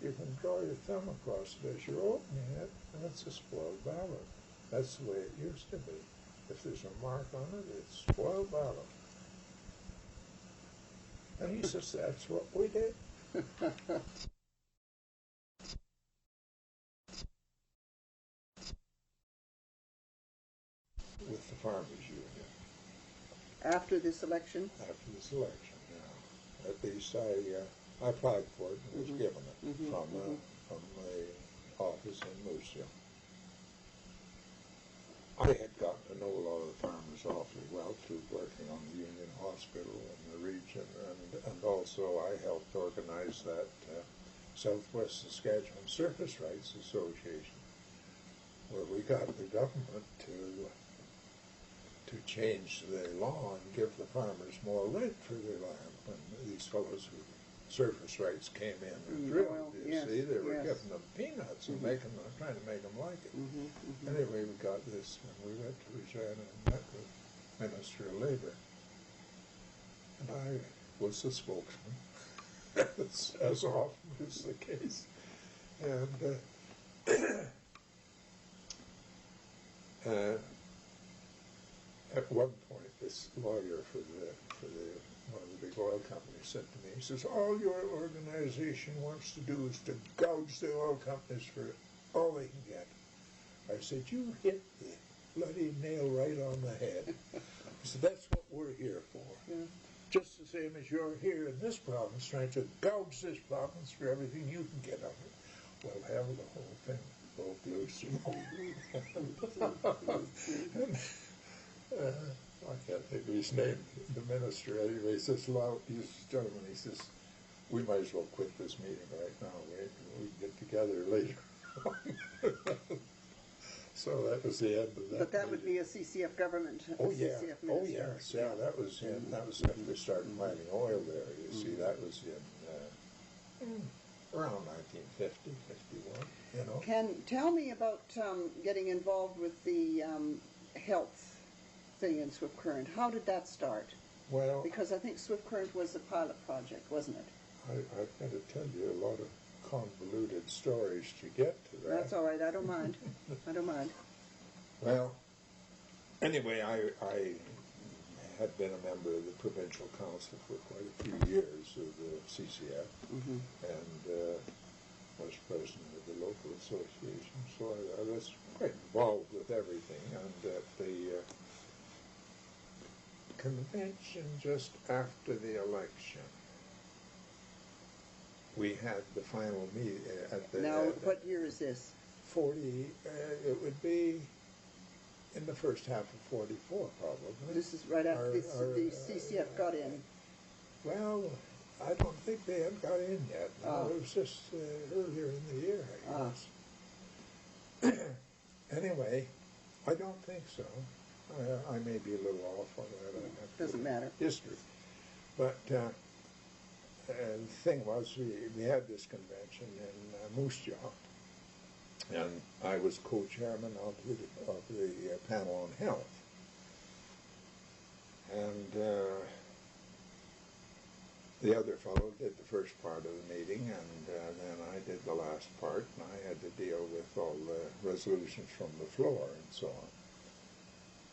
you can draw your thumb across it as you're opening it, and it's a spoiled ballot. That's the way it used to be. If there's a mark on it, it's spoiled ballot. And he says, that's what we did. With the farmers union.
After this election?
After this election, yeah. At least I applied for it and was given it from the office in Moose Jaw. I had gotten to know a lot of the farmers awfully well through working on the Union Hospital in the region, and also I helped organize that Southwest Saskatchewan Surface Rights Association, where we got the government to change the law and give the farmers more rent for their land when these fellows with surface rights came in and drilled. You see, they were giving them peanuts and trying to make them like it. Anyway, we got this, and we went to Regina and met with Minister of Labour. And I was the spokesman, as often is the case. And at one point, this lawyer for one of the big oil companies said to me, he says, all your organization wants to do is to gouge the oil companies for all they can get. I said, you hit the bloody nail right on the head. He said, that's what we're here for. Yeah. Just the same as you're here in this province trying to gouge this province for everything you can get out of it. Well, have the whole thing broke loose. I can't think of his name, the minister anyway. He says, gentlemen, he says, we might as well quit this meeting right now. We can get together later. So that was the end of that.
But that
meeting.
would be a CCF government.
Oh, yeah.
CCF
Oh, yes. Yeah, that was after they started mining oil there. You see, that was in around 1950, 51, you know.
Ken, tell me about getting involved with the health thing in Swift Current. How did that start?
Well,
because I think Swift Current was a pilot project, wasn't it?
I've got to tell you a lot of convoluted stories to get to that.
That's all right. I don't mind. I don't mind.
Well, anyway, I had been a member of the provincial council for quite a few years of the CCF, and was president of the local association, so I was quite involved with everything. And at the convention just after the election, we had the final meeting at the...
Now, what year is this?
40, it would be in the first half of 44, probably.
This is right after the CCF got in.
Well, I don't think they had got in yet. No, it was just earlier in the year, I guess. Anyway, I don't think so. I may be a little off on that.
Doesn't matter.
History. But the thing was, we had this convention in Moose Jaw, and I was co-chairman of the panel on health. And the other fellow did the first part of the meeting, and then I did the last part, and I had to deal with all the resolutions from the floor and so on.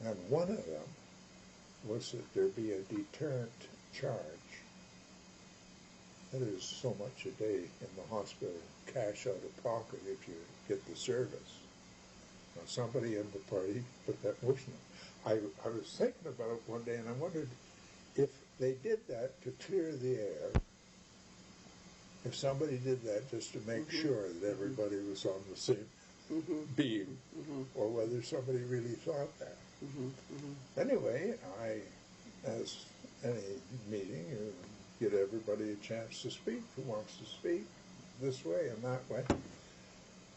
And one of them was that there be a deterrent charge. That is so much a day in the hospital, cash out of pocket if you get the service. Now, somebody in the party put that motion in. I was thinking about it one day, and I wondered if they did that to clear the air, if somebody did that just to make sure that everybody was on the same beam, or whether somebody really thought that. Anyway, as any meeting, you give everybody a chance to speak who wants to speak this way and that way.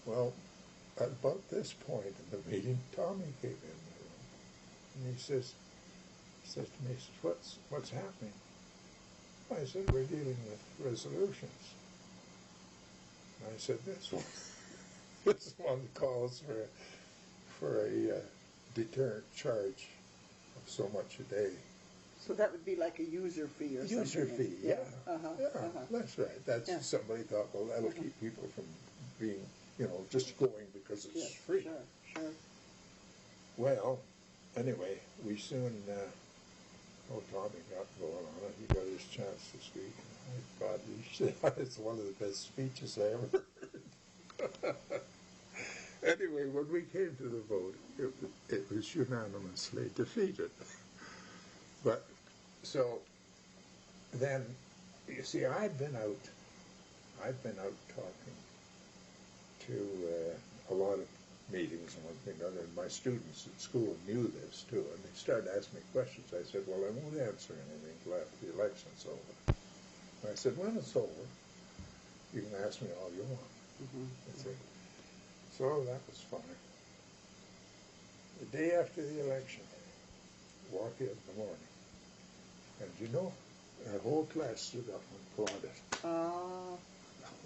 Well, at about this point in the meeting, Tommy came in the room, and he says to me, he says, what's happening? I said, we're dealing with resolutions. And I said, this one calls for a deterrent charge of so much a day.
So that would be like a user fee or something.
User fee, yeah. That's right. That's somebody thought, well, that'll keep people from being, just going because it's free.
Sure.
Well, anyway, we soon, Tommy got going on it. He got his chance to speak. I thought it's one of the best speeches I ever heard. Anyway, when we came to the vote, it was unanimously defeated. But, so, then, you see, I'd been out talking to a lot of meetings and one thing or other, and my students at school knew this too, and they started asking me questions. I said, well, I won't answer anything till after the election's over. And I said, when it's over, you can ask me all you want. So that was fine. The day after the election, walk in the morning, and our whole class stood up and applauded. A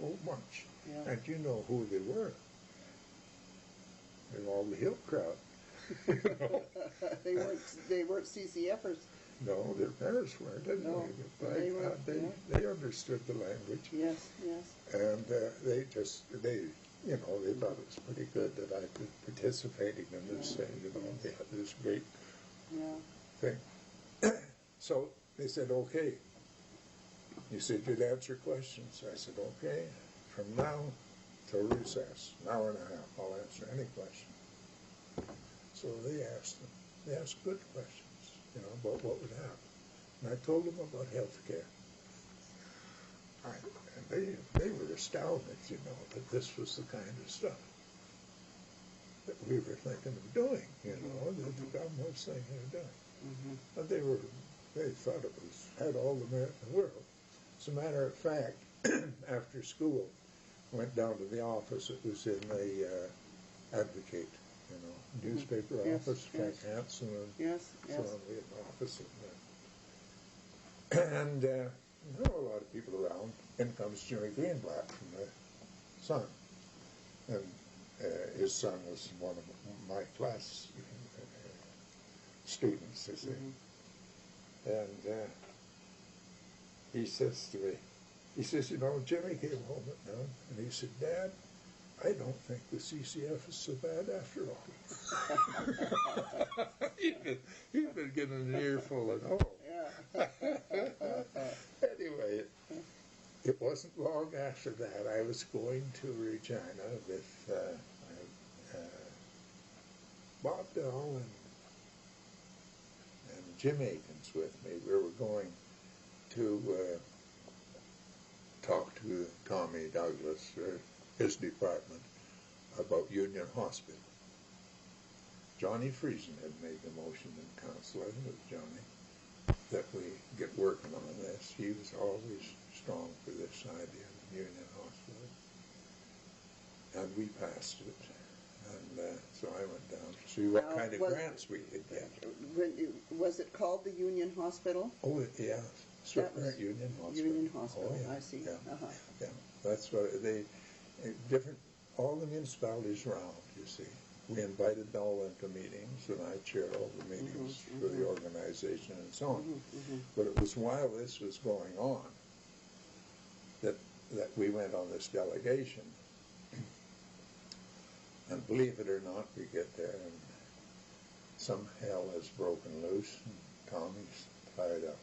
whole bunch. Yeah. And you know who they were. They were all the Hill crowd.
They weren't CCFers.
No, their parents weren't anyway. But they understood the language.
Yes.
And they thought it was pretty good that I could participating in this thing. They had this great thing. So they said, okay. You said you'd answer questions. I said, okay. From now till recess, an hour and a half, I'll answer any question. So they asked them. They asked good questions, about what would happen. And I told them about health care. And they were astounded, that this was the kind of stuff that we were thinking of doing, that the government was thinking of doing. And they thought it had all the merit in the world. As a matter of fact, after school, went down to the office. It was in the Advocate, newspaper office. Frank Hansen and so on. We had an office in there. And there were a lot of people around. In comes Jimmy Greenblatt from the Sun. And his son was one of my class students, they say. And he says to me, Jimmy came home at noon, and he said, Dad, I don't think the CCF is so bad after all. He'd been getting an earful at home. Anyway, it wasn't long after that I was going to Regina with Bob Dell and Jim Aikens with me. We were going to talk to Tommy Douglas, his department, about Union Hospital. Johnny Friesen had made the motion in council, I think it was Johnny, that we get working on this. He was always strong for this idea of the Union Hospital. And we passed it. And so I went down to see what kind of grants we could get.
Was it called the Union Hospital?
Oh, yeah. Swift Current Union Hospital.
Union Hospital,
oh, yeah.
I see.
Yeah.
Uh-huh.
Yeah, that's what all the municipalities around, you see. We invited them all into meetings, and I chaired all the meetings for the organization and so on. But it was while this was going on that we went on this delegation. And believe it or not, we get there, and some hell has broken loose, and Tommy's tied up.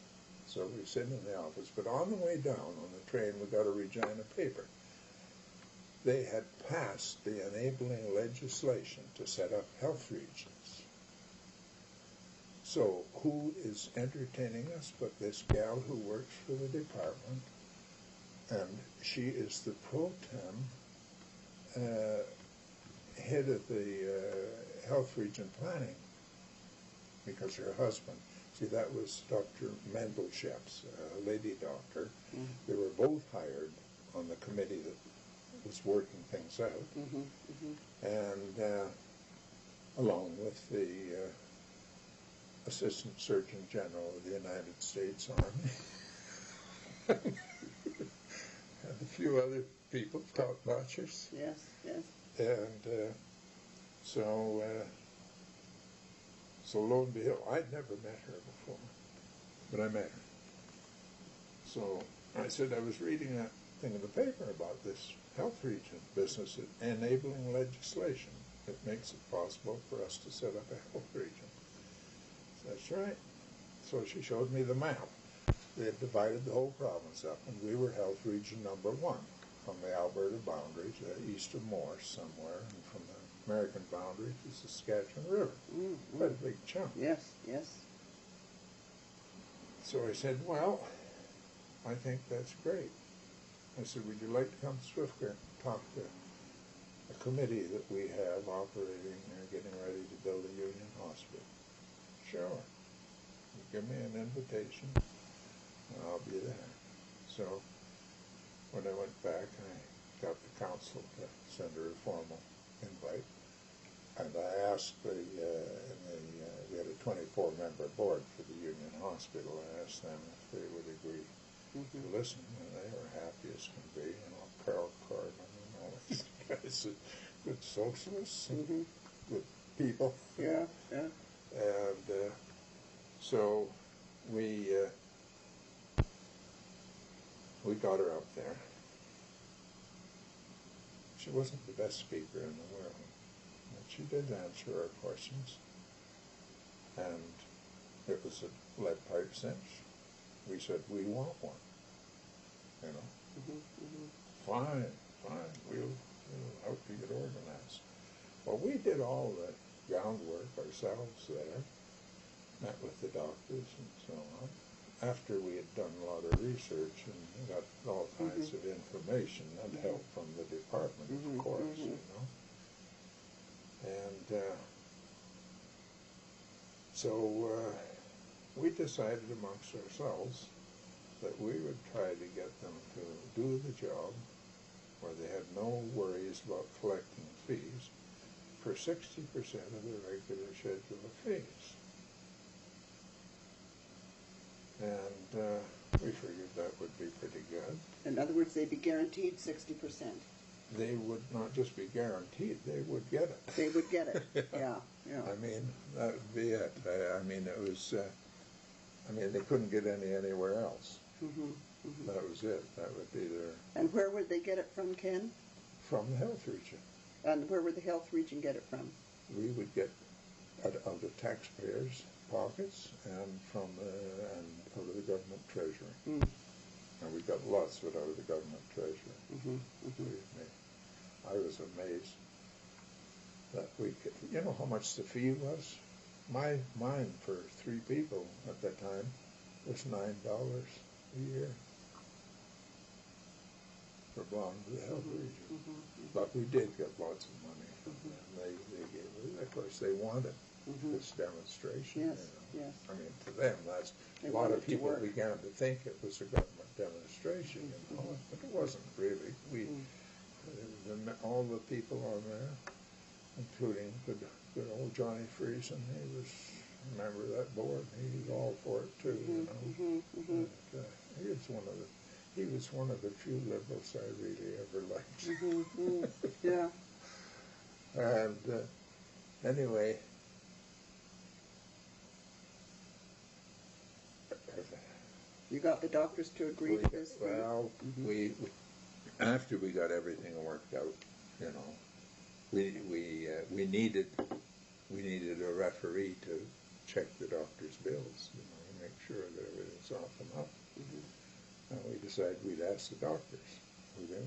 So we sit in the office, but on the way down on the train, we got a Regina paper. They had passed the enabling legislation to set up health regions. So who is entertaining us but this gal who works for the department, and she is the pro tem head of the health region planning, because her husband, see, that was Dr. Mendelchef's lady doctor. They were both hired on the committee that was working things out, and along with the Assistant Surgeon General of the United States Army, and a few other people, top-notchers.
Yes, yes.
And so lo and behold, I'd never met her before, but I met her. So I said, I was reading that thing in the paper about this health region business, enabling legislation that makes it possible for us to set up a health region. So that's right. So she showed me the map. They had divided the whole province up, and we were health region number 1 from the Alberta boundary to east of Morse somewhere, and from the American boundary to Saskatchewan River. Quite a big chunk.
Yes, yes.
So I said, well, I think that's great. I said, would you like to come to Swift Current and talk to a committee that we have operating and getting ready to build a Union Hospital? Sure. Give me an invitation, and I'll be there. So when I went back, I got the council to send her a formal invite, and I asked we had a 24-member board for the Union Hospital. I asked them if they would agree to listen, and they were happy as can be. Carl Cardin and all these guys, good socialists, and good people.
Yeah, yeah.
And so we got her up there. She wasn't the best speaker in the world, but she did answer our questions. And it was a lead pipe cinch. We said, we want one. You know, fine, we'll help you get organized. Well, we did all the groundwork ourselves there, met with the doctors and so on, after we had done a lot of research and got all kinds of information and help from the department, of course, you know. And so we decided amongst ourselves that we would try to get them to do the job where they had no worries about collecting fees for 60% of the regular schedule of fees. And we figured that would be pretty good.
In other words, they'd be guaranteed 60%.
They would not just be guaranteed, they would get it.
They would get it, yeah.
I mean, that would be it. I mean, it was, they couldn't get anywhere else. That was it. That would be their...
And where would they get it from, Ken?
From the health region.
And where would the health region get it from?
We would get out of the taxpayers' pockets and from and out of the government treasury. And we got lots of it out of the government treasury. Believe me. I was amazed that we could... You know how much the fee was? Mine for 3 people at that time was $9 a year for belonging to the health region. But we did get lots of money from them. They gave it. Of course, they wanted this demonstration.
Yes, yes.
I mean, to them, that's
They
a lot
wanted
of
to
people
work.
began to think it was a government demonstration, but it wasn't really. All the people on there, including good old Johnny Friesen, he was a member of that board. He was all for it too, And, he was one of the few liberals I really ever liked.
Yeah.
And anyway,
You got the doctors to agree to this?
well, we after we got everything worked out, we needed a referee to check the doctor's bills, and make sure that everything's off and up. And we decided we'd ask the doctors who they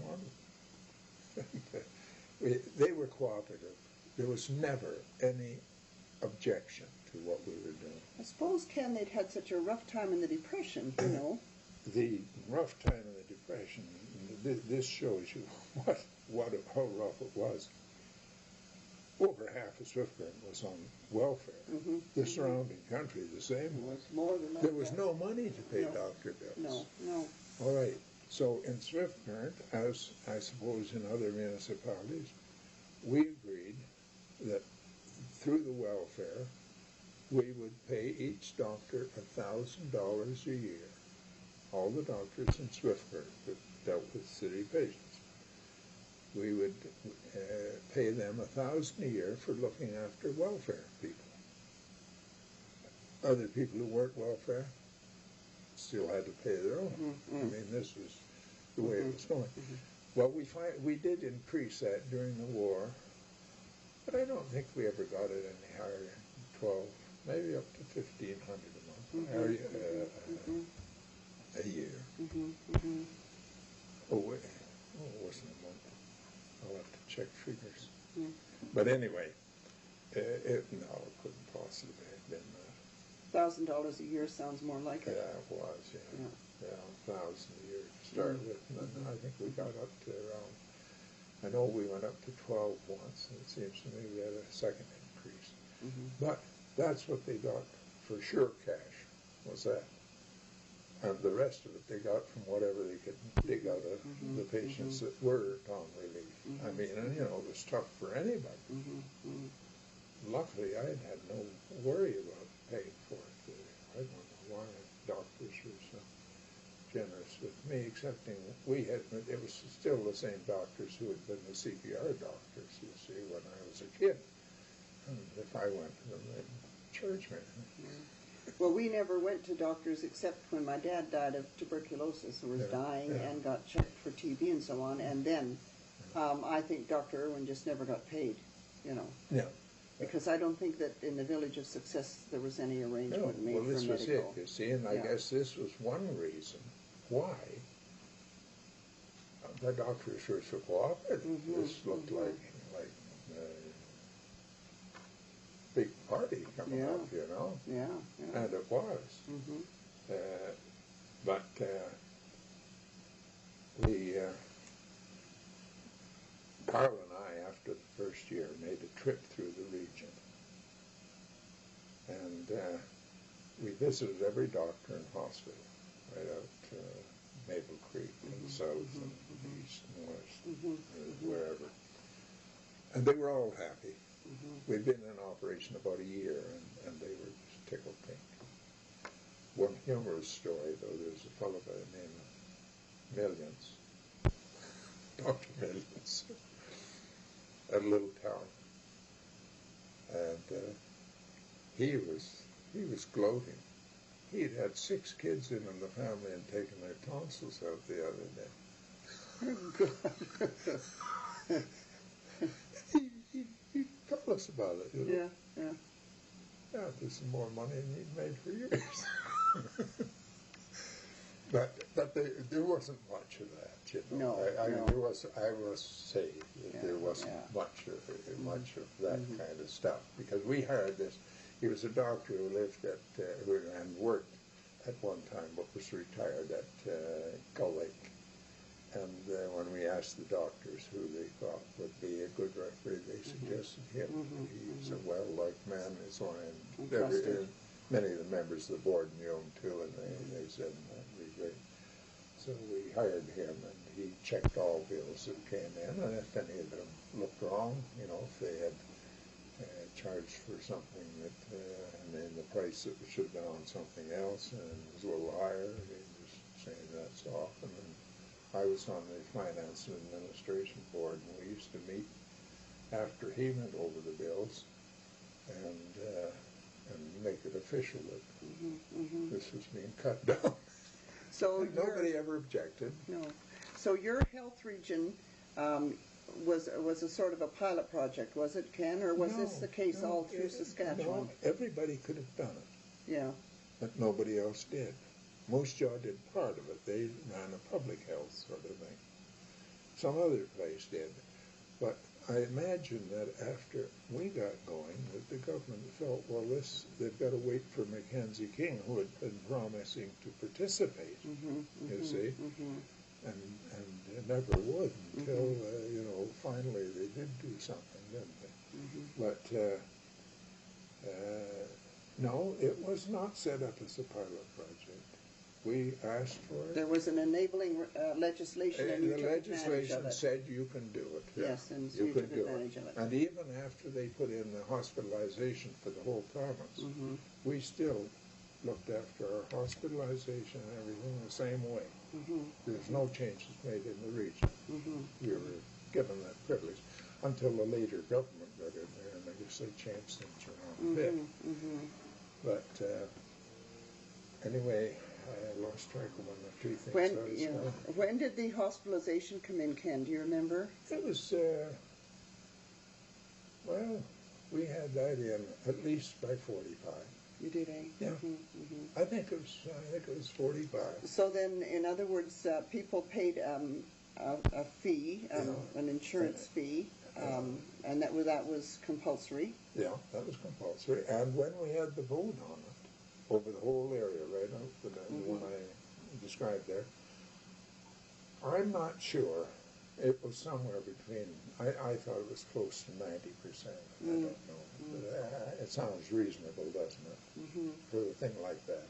wanted. They were cooperative. There was never any objection to what we were doing.
I suppose, Ken, they'd had such a rough time in the Depression,
The rough time of the Depression, this shows you how rough it was. Over half of Swift Current was on welfare. The surrounding country, the same.
It was more than that.
There was no money to pay doctor bills.
No.
All right. So in Swift Current, as I suppose in other municipalities, we agreed that through the welfare, we would pay each doctor $1,000 a year. All the doctors in Swift Current that dealt with city patients. We would pay them $1,000 a year for looking after welfare people. Other people who weren't welfare still had to pay their own. I mean, this was the way it was going. Well, we did increase that during the war, but I don't think we ever got it any higher than 12, maybe up to $1,500 a month, a year. Oh, wait. Oh, it wasn't a month. I'll have to check figures. But anyway, it couldn't possibly have been that.
$1,000 a year sounds more like it.
Yeah, it was, yeah, $1,000 a year to start with, and then I think we got up to around, I know we went up to 12 once, and it seems to me we had a second increase. But that's what they got for sure cash, was that. And the rest of it they got from whatever they could dig out of the patients that were on relief. I mean, and it was tough for anybody. Luckily, I had no worry about paying for it. I don't know why doctors were so generous with me, excepting it was still the same doctors who had been the CPR doctors, you see, when I was a kid. And if I went to them, they'd charge me.
Well, we never went to doctors except when my dad died of tuberculosis and was dying and got checked for TB and so on. And then I think Dr. Irwin just never got paid,
Yeah.
Because I don't think that in the Village of Success there was any arrangement made for medical.
Well, this was it, you see, and I guess this was one reason why the doctors were so cooperative. This looked like big party coming up,
Yeah.
And it was. But Carl and I, after the first year, made a trip through the region. And we visited every doctor and hospital, right out to Maple Creek and south and east and west, wherever. And they were all happy. We'd been in operation about a year, and they were just tickled pink. One humorous story, though, there's a fellow by the name of Millions, Dr. Millions, at a little town. And he was gloating. He'd had 6 kids in the family and taken their tonsils out the other day. He told us about it. Yeah, there's some more money than he'd made for years. but there wasn't much of that,
No,
There was, I must say, that there wasn't much of that kind of stuff, because we hired this. He was a doctor who lived and worked at one time, but was retired at Gull Lake, when we asked the doctors who they thought would be a good referee, they suggested him. He's a well-liked man, and so on. And many of the members of the board knew him too, and they said that'd be great. So we hired him, and he checked all bills that came in, and if any of them looked wrong, you know, if they had charged for something that, and then the price that should have been on something else, and it was a little higher, they just say that's off. And then I was on the Finance and Administration Board, and we used to meet after he went over the bills and make it official that this was being cut down.
So
nobody ever objected.
No. So your health region was a sort of a pilot project, was it, Ken, or was this the case all through Saskatchewan?
No, everybody could have done it.
Yeah.
But nobody else did. Moose Jaw did part of it. They ran a public health sort of thing. Some other place did. But I imagine that after we got going, that the government felt, well, they've got to wait for Mackenzie King, who had been promising to participate, you see, and it never would until, you know, finally they did do something, didn't they? But, no, it was not set up as a pilot project. We asked for it.
There was an enabling legislation, and you
the
took advantage of
legislation
it.
said you can do it. Yeah.
Yes, and so you took advantage of it.
And even after they put in the hospitalization for the whole province, we still looked after our hospitalization and everything the same way. There's no changes made in the region. We were given that privilege until the later government got in there, and I guess they changed things around a bit. But anyway, I lost track of one or two things.
When did the hospitalization come in, Ken? Do you remember?
It was, well, we had that in at least by 45.
You did, eh?
Yeah. I think it was 45.
So then, in other words, people paid a fee, an insurance fee, and that was compulsory.
Yeah, that was compulsory. And when we had the vote on it, over the whole area, right out the one I described there, I'm not sure. It was somewhere between, I thought it was close to 90%. I don't know. But, it sounds reasonable, doesn't it, for a thing like that?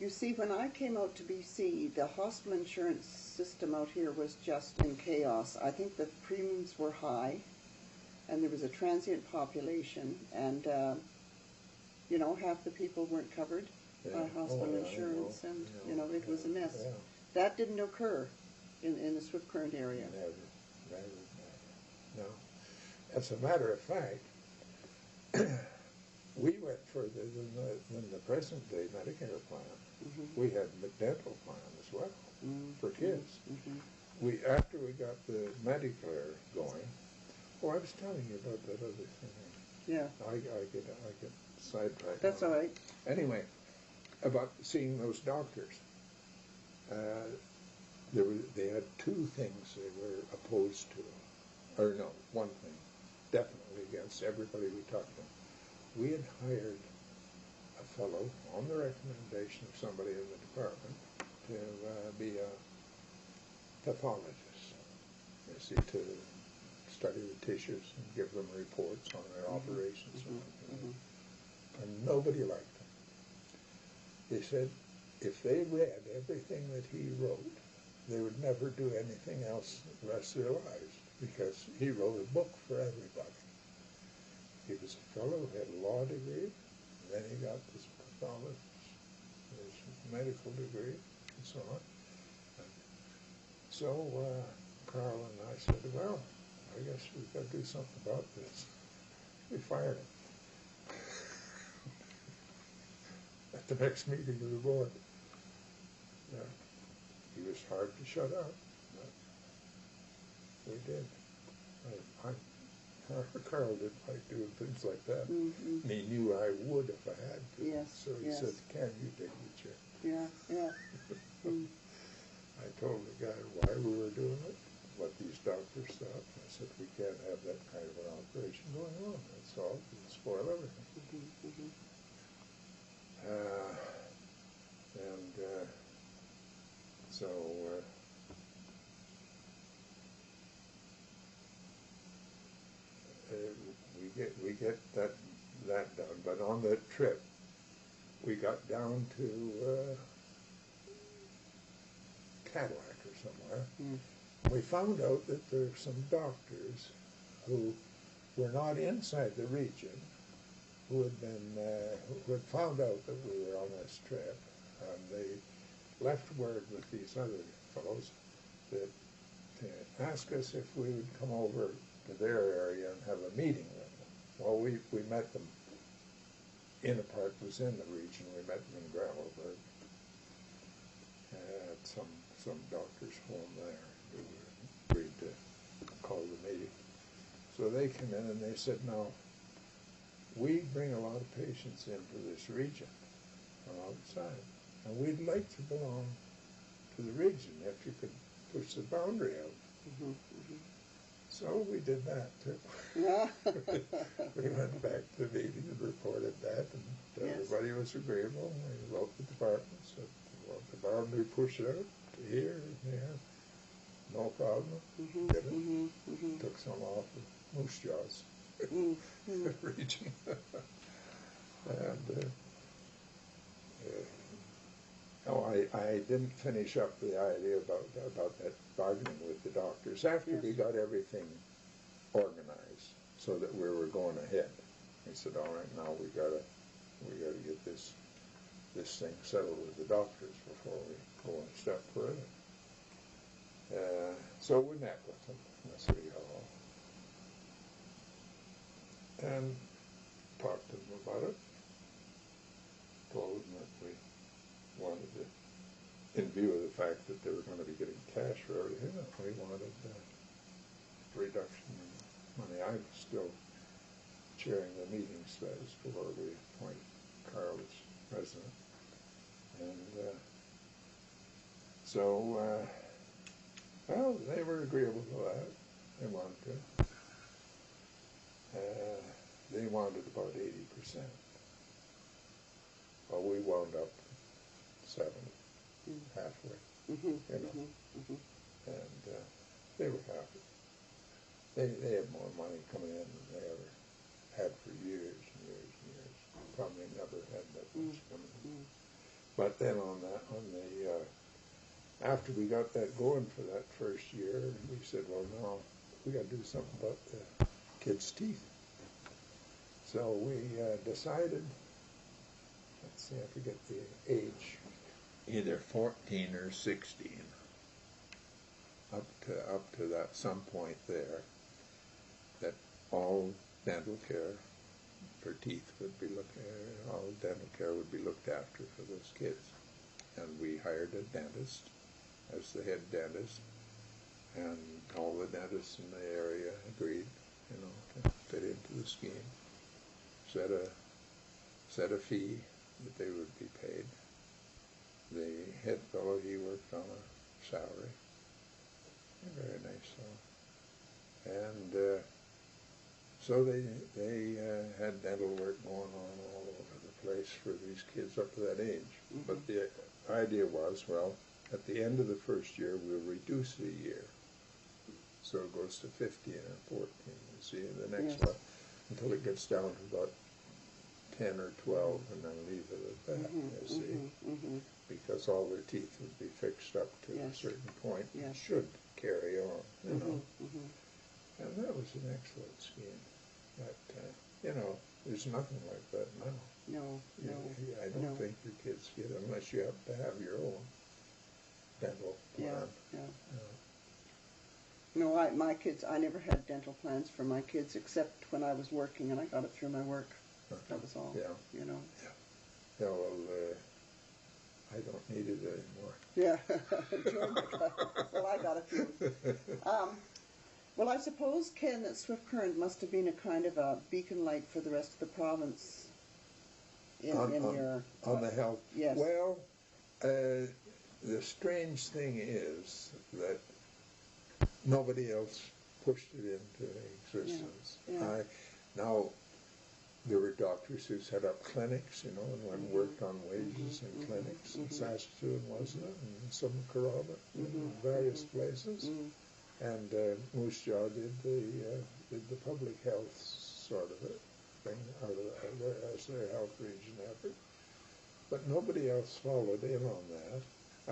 You see, when I came out to BC, the hospital insurance system out here was just in chaos. I think the premiums were high, and there was a transient population, and you know, half the people weren't covered by hospital insurance, and you know, it was a mess.
Yeah.
That didn't occur in the Swift Current area.
Never. No. As a matter of fact, we went further than the present day Medicare plan. We had a dental plan as well for kids. After we got the Medicare going. Oh, I was telling you about that other thing.
Yeah.
I get sidetracked.
That's all right.
Anyway, about seeing those doctors. They had two things they were opposed to. Or no, one thing. Definitely against everybody we talked to. We had hired a fellow on the recommendation of somebody in the department to be a pathologist. You see, to study the tissues and give them reports on their operations. And nobody liked him. They said if they read everything that he wrote, they would never do anything else the rest of their lives, because he wrote a book for everybody. He was a fellow who had a law degree, and then he got this pathologist, his medical degree, and so on. And so Carl and I said, well, I guess we've got to do something about this. We fired him at the next meeting of the board. Yeah. He was hard to shut up, but we did. Carl didn't like doing things like that. And he knew I would if I had to.
Yes,
so he said, "Can you take the chair?"
Yeah.
I told the guy why we were doing it, what these doctors thought. I said, we can't have that kind of an operation going on. That's all. It'll spoil everything. So trip, we got down to Cadillac or somewhere. We found out that there were some doctors who were not inside the region, who had found out that we were on this trip, and they left word with these other fellows that asked us if we would come over to their area and have a meeting with them. Well, we met them in a part that was in the region. We met them in Gravelburg at some doctor's home there who agreed to call the meeting. So they came in and they said, "Now, we bring a lot of patients into this region from outside, and we'd like to belong to the region if you could push the boundary out." So we did that too. We went back to the meeting and reported that, and everybody was agreeable. We wrote the department, said, "Well, the boundary pushed it out to here and there. No problem." Did it. Took some off of moose jaws region. And I didn't finish up the idea about that bargaining with the doctors after we got everything organized so that we were going ahead. We said, "All right, now we gotta get this thing settled with the doctors before we go a step further." So we met with them in the city hall and talked to them about it. Told them that we wanted to, in view of the fact that they were going to be getting cash for everything, we wanted a reduction in money. I was still chairing the meetings before we appointed Carl as president. And well, they were agreeable to that. They wanted to. They wanted about 80%. Well, we wound up 70, halfway, you know, and they were happy. They had more money coming in than they ever had for years and years and years. Probably never had that much coming in. But then after we got that going for that first year, we said, "Well, now we got to do something about the kids' teeth." So we decided, let's see, I forget the age, either 14 or 16, up to that some point there, that all dental care for teeth would be all dental care would be looked after for those kids. And we hired a dentist as the head dentist, and all the dentists in the area agreed, you know, to fit into the scheme. Set a fee that they would be paid. The head fellow, he worked on a salary, a very nice fellow. And so they had dental work going on all over the place for these kids up to that age. But the idea was, well, at the end of the first year, we'll reduce it a year. So it goes to 15 or 14, you see, in the next one, until it gets down to about 10 or 12, and then leave it at that, you see. Because all their teeth would be fixed up to a certain point. It should carry on, you know. And that was an excellent scheme. But, you know, there's nothing like that now.
No.
I don't think your kids get it unless you have to have your own dental plan.
No, my kids, I never had dental plans for my kids except when I was working, and I got it through my work. That was all, you know.
Yeah, well, I don't need it anymore.
Yeah, well, I got it through. Well, I suppose, Ken, that Swift Current must have been a kind of a beacon light for the rest of the province on
the health.
Yes.
Well, the strange thing is that nobody else pushed it into existence. Now, there were doctors who set up clinics, you know, and went and worked on wages in clinics in Saskatchewan, wasn't it? And some Caraba, in various places. And Moose Jaw did the public health sort of it. thing out of as their health region effort. But nobody else followed in on that.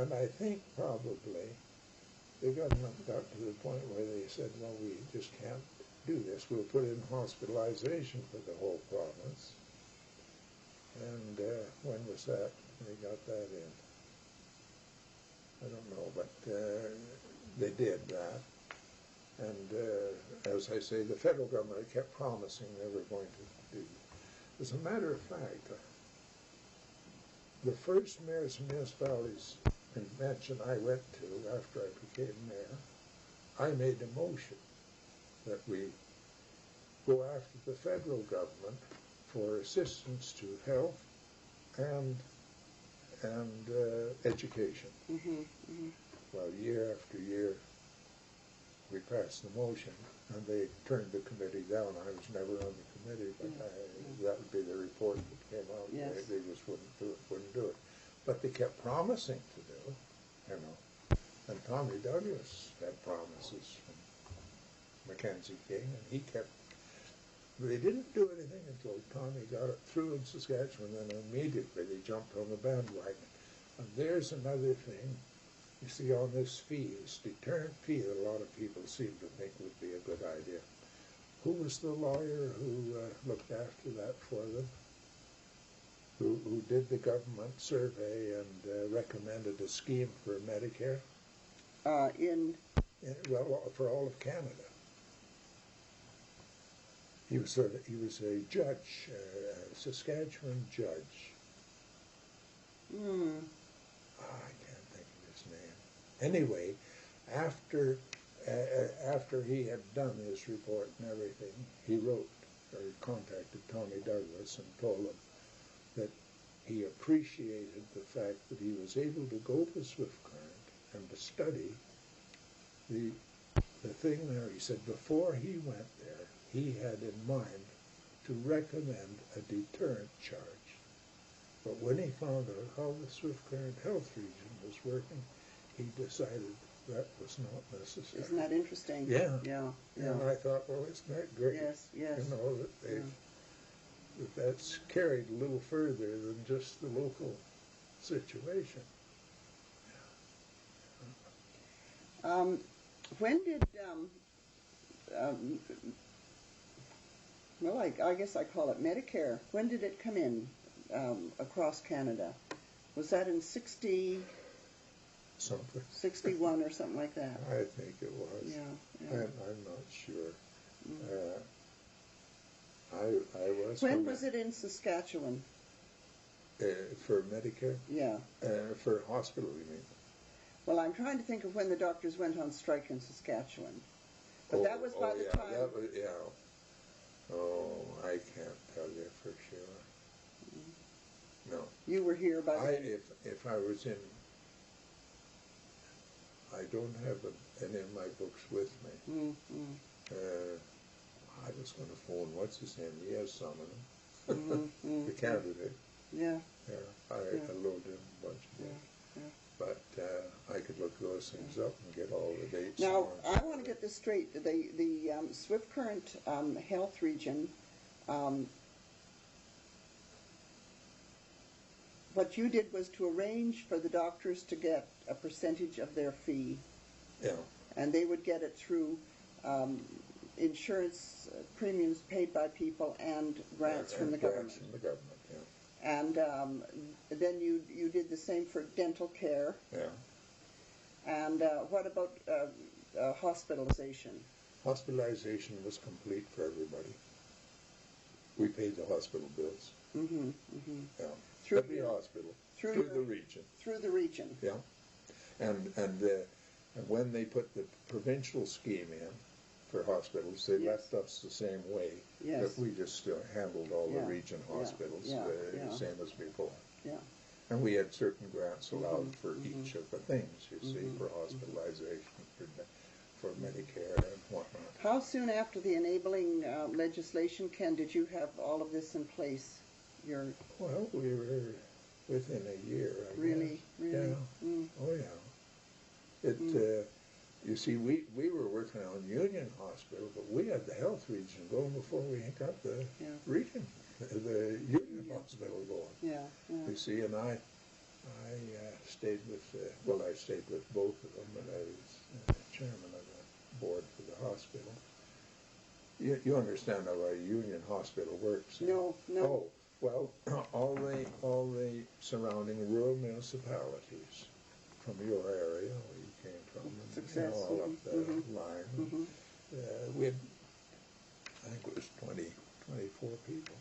And I think probably the government got to the point where they said, well, we just can't do this. We'll put in hospitalization for the whole province. And when was that? They got that in. I don't know, but they did that. And as I say, the federal government kept promising they were going to do. As a matter of fact, the first mayors and municipalities convention I went to after I became mayor, I made a motion that we go after the federal government for assistance to health and education. Well, year after year, we passed the motion, and they turned the committee down. I was never on the committee, but that would be the report that came out.
Yes.
They just wouldn't do it. But they kept promising to do, you know. And Tommy Douglas had promises from Mackenzie King, and he kept. They didn't do anything until Tommy got it through in Saskatchewan, and then immediately they jumped on the bandwagon. And there's another thing. You see, on this fee, this deterrent fee that a lot of people seem to think would be a good idea. Who was the lawyer who looked after that for them? Who did the government survey and recommended a scheme for Medicare? Well, for all of Canada. He was a judge, a Saskatchewan judge. I can't think of his name. Anyway, after he had done his report and everything, he wrote or contacted Tommy Douglas and told him that he appreciated the fact that he was able to go to Swift Current and to study the thing there. He said before he went there, he had in mind to recommend a deterrent charge. But when he found out how the Swift Current Health Region was working, he decided that was not necessary.
Isn't that interesting?
Yeah.
Yeah.
And I thought, well, isn't that great?
Yes, yes.
You know, that that's carried a little further than just the local situation.
When did, well, I guess I call it Medicare. When did it come in across Canada? Was that in 60?
Something.
61 or something like that?
I think it was.
Yeah.
I'm not sure. I was.
When was it in Saskatchewan?
For Medicare?
Yeah.
For hospital, you mean?
Well, I'm trying to think of when the doctors went on strike in Saskatchewan. But that was by the time...
That was, yeah. Oh, I can't tell you for sure. No.
You were here by then.
If I was in... I don't have any of my books with me. I was going to phone, what's his name? He has some of them. The candidate.
Yeah.
I loaded him a bunch of books.
Yeah.
But I could look those things up and get all the dates.
Now, I want to get this straight. The Swift Current Health Region, what you did was to arrange for the doctors to get a percentage of their fee.
Yeah. And
they would get it through insurance premiums paid by people and grants from the government.
Grants from the government, yeah.
And then you did the same for dental care.
Yeah.
And what about hospitalization?
Hospitalization was complete for everybody. We paid the hospital bills. Yeah.
Through
every hospital. Through the region.
Through the region.
Yeah. And when they put the provincial scheme in for hospitals, they left us the same way.
Yes.
But we just handled all the region hospitals same as before.
Yeah.
And we had certain grants allowed for each of the things, you see, for hospitalization, for Medicare and whatnot.
How soon after the enabling legislation, Ken, did you have all of this in place?
Well, we were within a year, I guess.
Really?
Yeah. Oh, yeah. You see, we were working on Union Hospital, but we had the health region going before we got the region, the Union Hospital going.
Yeah, yeah.
You see, and I stayed with, I stayed with both of them, and I was chairman of the board for the hospital. You understand how a Union Hospital works?
No, no.
Oh, well, all the surrounding rural municipalities from your area, where you came from, and all up the line. We had, I think it was 24 people.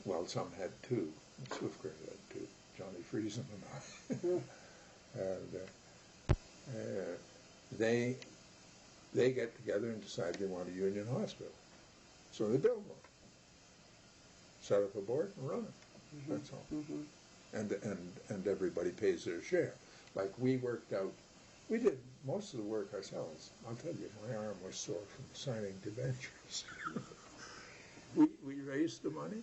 Well, some had two. Swift Current had two, Johnny Friesen and I. And they get together and decide they want a Union Hospital. So they build one. Set up a board and run it. That's all. And everybody pays their share. Like we worked out, we did most of the work ourselves. I'll tell you, my arm was sore from signing debentures. we raised the money,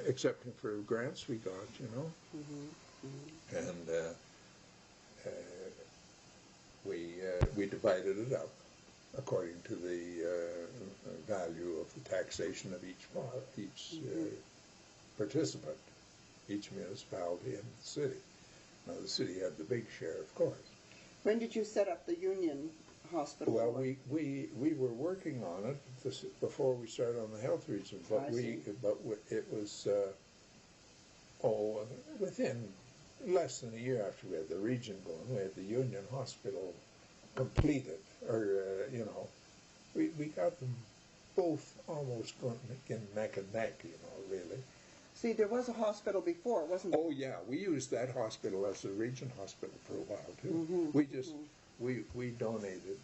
excepting for grants we got, you know. And we divided it up according to the value of the taxation of each participant, each municipality and the city. Now the city had the big share, of course.
When did you set up the Union Hospital?
Well, we were working on it before we started on the health region, but it was within less than a year after we had the region going, we had the Union Hospital completed, or you know, we got them both almost going neck and neck, you know, really.
See, there was a hospital before, wasn't there?
Oh yeah, we used that hospital as a region hospital for a while too. We just we donated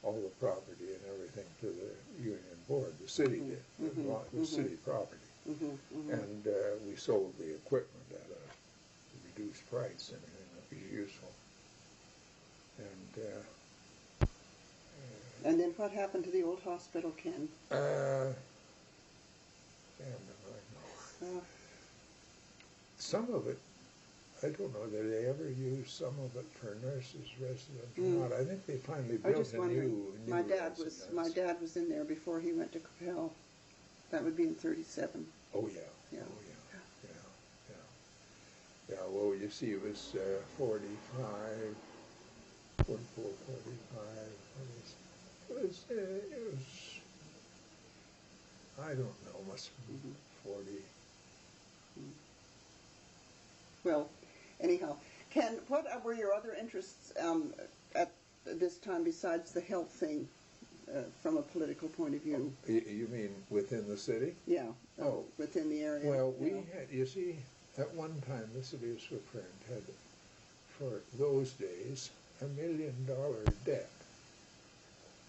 all the property and everything to the Union Board. The city did, the city property, and we sold the equipment at a reduced price, anything that was useful.
And then what happened to the old hospital, Ken?
Some of it, I don't know, did they ever use some of it for nurses' residence or not? I think they finally built a new
my dad was in there before he went to Capel. That would be in 37.
Oh yeah.
Yeah.
Oh yeah. Well, you see, it was 44, 45. It was I don't know, must have been 40.
Well, anyhow, Ken, what were your other interests at this time besides the health thing, from a political point of view?
You mean within the city?
Yeah. Within the area.
Well, we had, you see, at one time the city of Swift Current had, for those days, $1 million debt,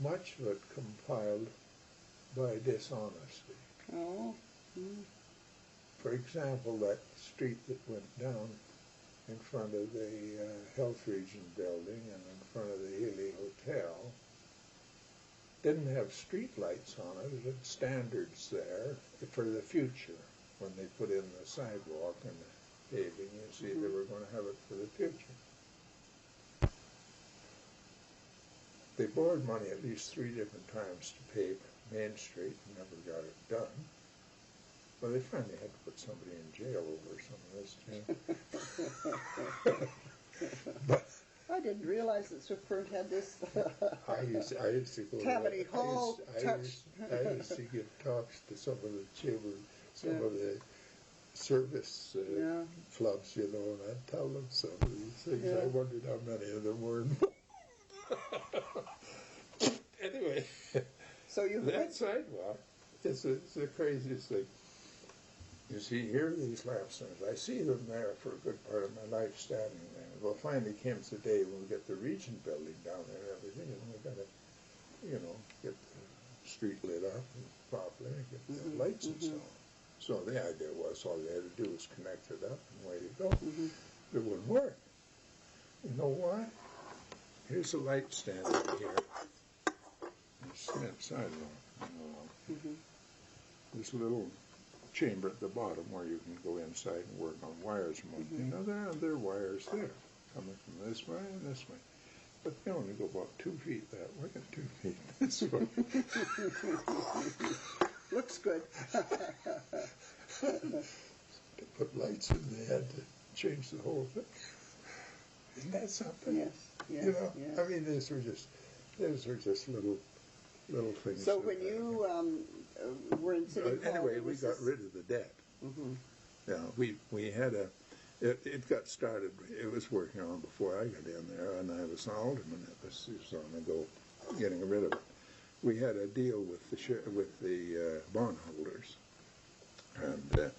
much of it compiled by dishonesty.
Oh.
For example, that street that went down in front of the Health Region building and in front of the Healy Hotel didn't have street lights on it. It had standards there for the future. When they put in the sidewalk and the paving, you see, they were going to have it for the future. They borrowed money at least 3 different times to pave Main Street and never got it done. Well, they finally had to put somebody in jail over some of this too. But
I didn't realize that Swift Current had this.
I used to go
Tammany Hall touch.
I used to give talks to some of the children, some of the service clubs, you know, and I'd tell them some of these things. I wondered how many of them were involved. Anyway,
so
that sidewalk is the craziest thing. You see, here are these lap stands. I see them there for a good part of my life standing there. Well, finally came the day when we get the region building down there and everything, and we got to, you know, get the street lit up properly and get the lights and so on. So the idea was all they had to do was connect it up and away you go. It wouldn't work. You know why? Here's a light stand right here. It's sidewalk. This little chamber at the bottom where you can go inside and work on wires. You know, there are wires there. coming from this way and this way. But they only go about 2 feet that way and 2 feet this way.
Looks good.
To put lights in, they had to change the whole thing. Isn't that something?
Yes, yes,
You know,
yes.
I mean, these were just little things.
So when you were in City Hall...
Anyway, we got rid of the debt.
Mm-hmm.
Yeah, we had it got started, it was working on before I got in there, and I was an alderman. It was on the go getting rid of it. We had a deal with the bondholders, and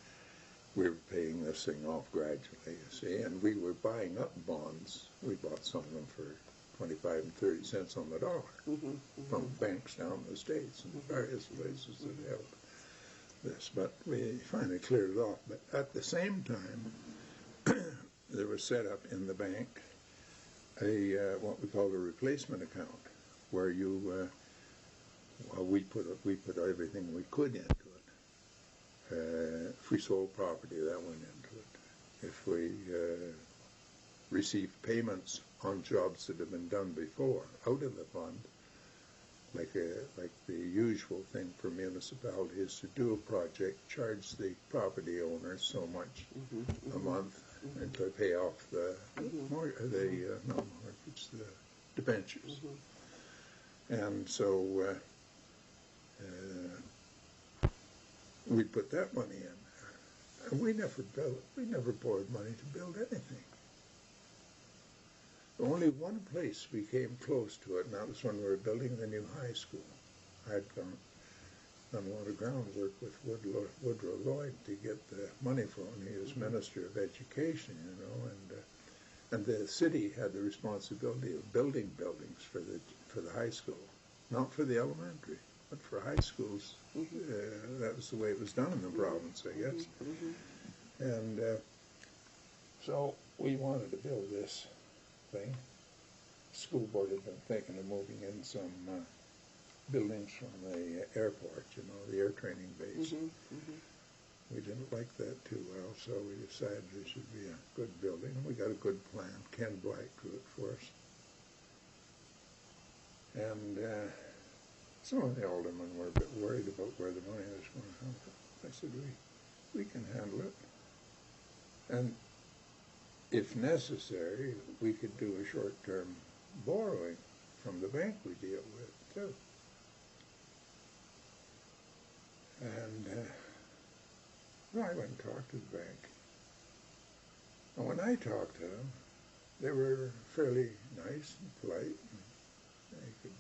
we were paying this thing off gradually, you see, and we were buying up bonds. We bought some of them for 25 and 30 cents on the dollar from banks down in the States and various places that held this. But we finally cleared it off. But at the same time, there was set up in the bank a what we called a replacement account, where you we put everything we could into it. If we sold property, that went into it. If we received payments on jobs that had been done before out of the fund, like the usual thing for municipalities to do a project, charge the property owner so much a month, and to pay off the debentures. And so we put that money in, and we never borrowed money to build anything. Only one place we came close to it, and that was when we were building the new high school. I had done a lot of groundwork with Woodrow Lloyd to get the money for him. He was Minister of Education, you know, and the city had the responsibility of building buildings for the high school, not for the elementary, but for high schools. That was the way it was done in the province, I guess. And so we wanted to build this thing. The school board had been thinking of moving in some buildings from the airport, you know, the air training base. We didn't like that too well, so we decided it should be a good building, and we got a good plan. Ken Black drew it for us. And some of the aldermen were a bit worried about where the money was going to come from. I said, we can handle it. And if necessary, we could do a short-term borrowing from the bank we deal with, too. And I went and talked to the bank. And when I talked to them, they were fairly nice and polite. And they could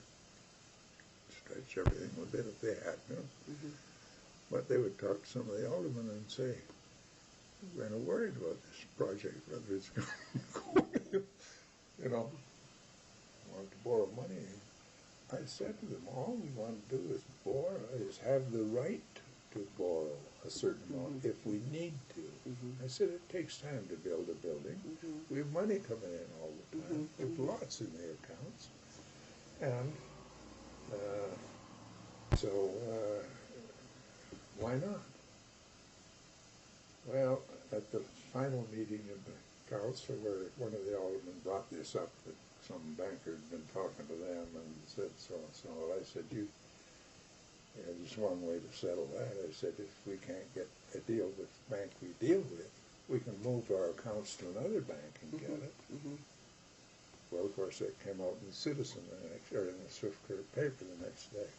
stretch everything a bit if they had to. But they would talk to some of the aldermen and say, we're kind of worried about this project, whether it's going to go, you know, want to borrow money. I said to them, all we want to do is have the right to borrow a certain amount if we need to. I said, it takes time to build a building. We have money coming in all the time. We have lots in the accounts. And so why not? Well, at the final meeting of the council, where one of the aldermen brought this up, that some banker had been talking to them and said so and so, I said, there's one way to settle that. I said, if we can't get a deal with the bank we deal with, we can move our accounts to another bank and get it. Well, of course, that came out in the Citizen or in the Swift Current paper the next day.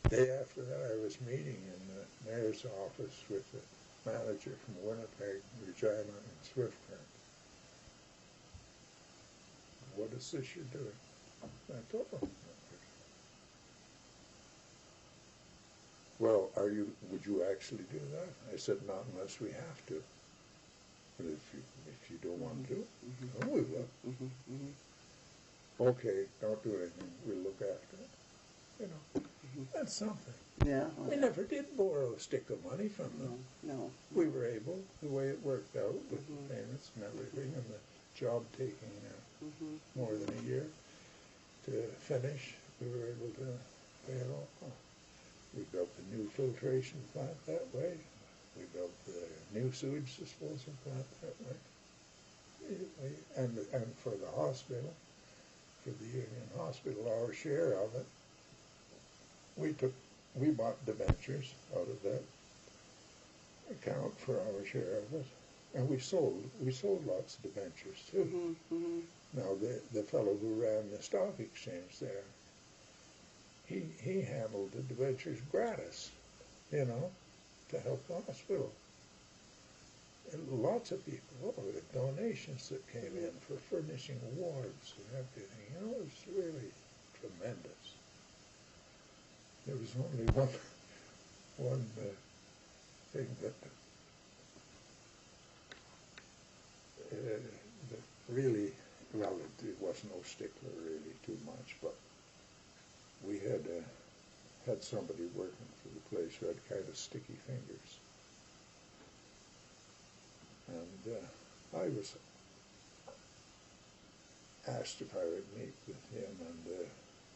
Day after that, I was meeting in the mayor's office with the manager from Winnipeg, Regina, and Swift Current. What is this you're doing? I told him. Well, would you actually do that? I said, not unless we have to. But if you don't want to do it, then we will. Okay, don't do anything. We'll look after it. You know, that's something.
Yeah.
We never did borrow a stick of money from them.
No.
We were able, the way it worked out with the payments and everything, and the job taking more than a year to finish, we were able to pay it all off. We built the new filtration plant that way. We built the new sewage disposal plant that way. and for the hospital, for the Union Hospital, our share of it, we bought debentures out of that account for our share of it, and we sold lots of debentures too. Now the fellow who ran the stock exchange there, he handled the debentures gratis, to help the hospital. And lots of people, the donations that came in for furnishing wards and everything, it was really tremendous. There was only one thing that really, well, it was no stickler really too much, but we had somebody working for the place who had kind of sticky fingers. And I was asked if I would meet with him and the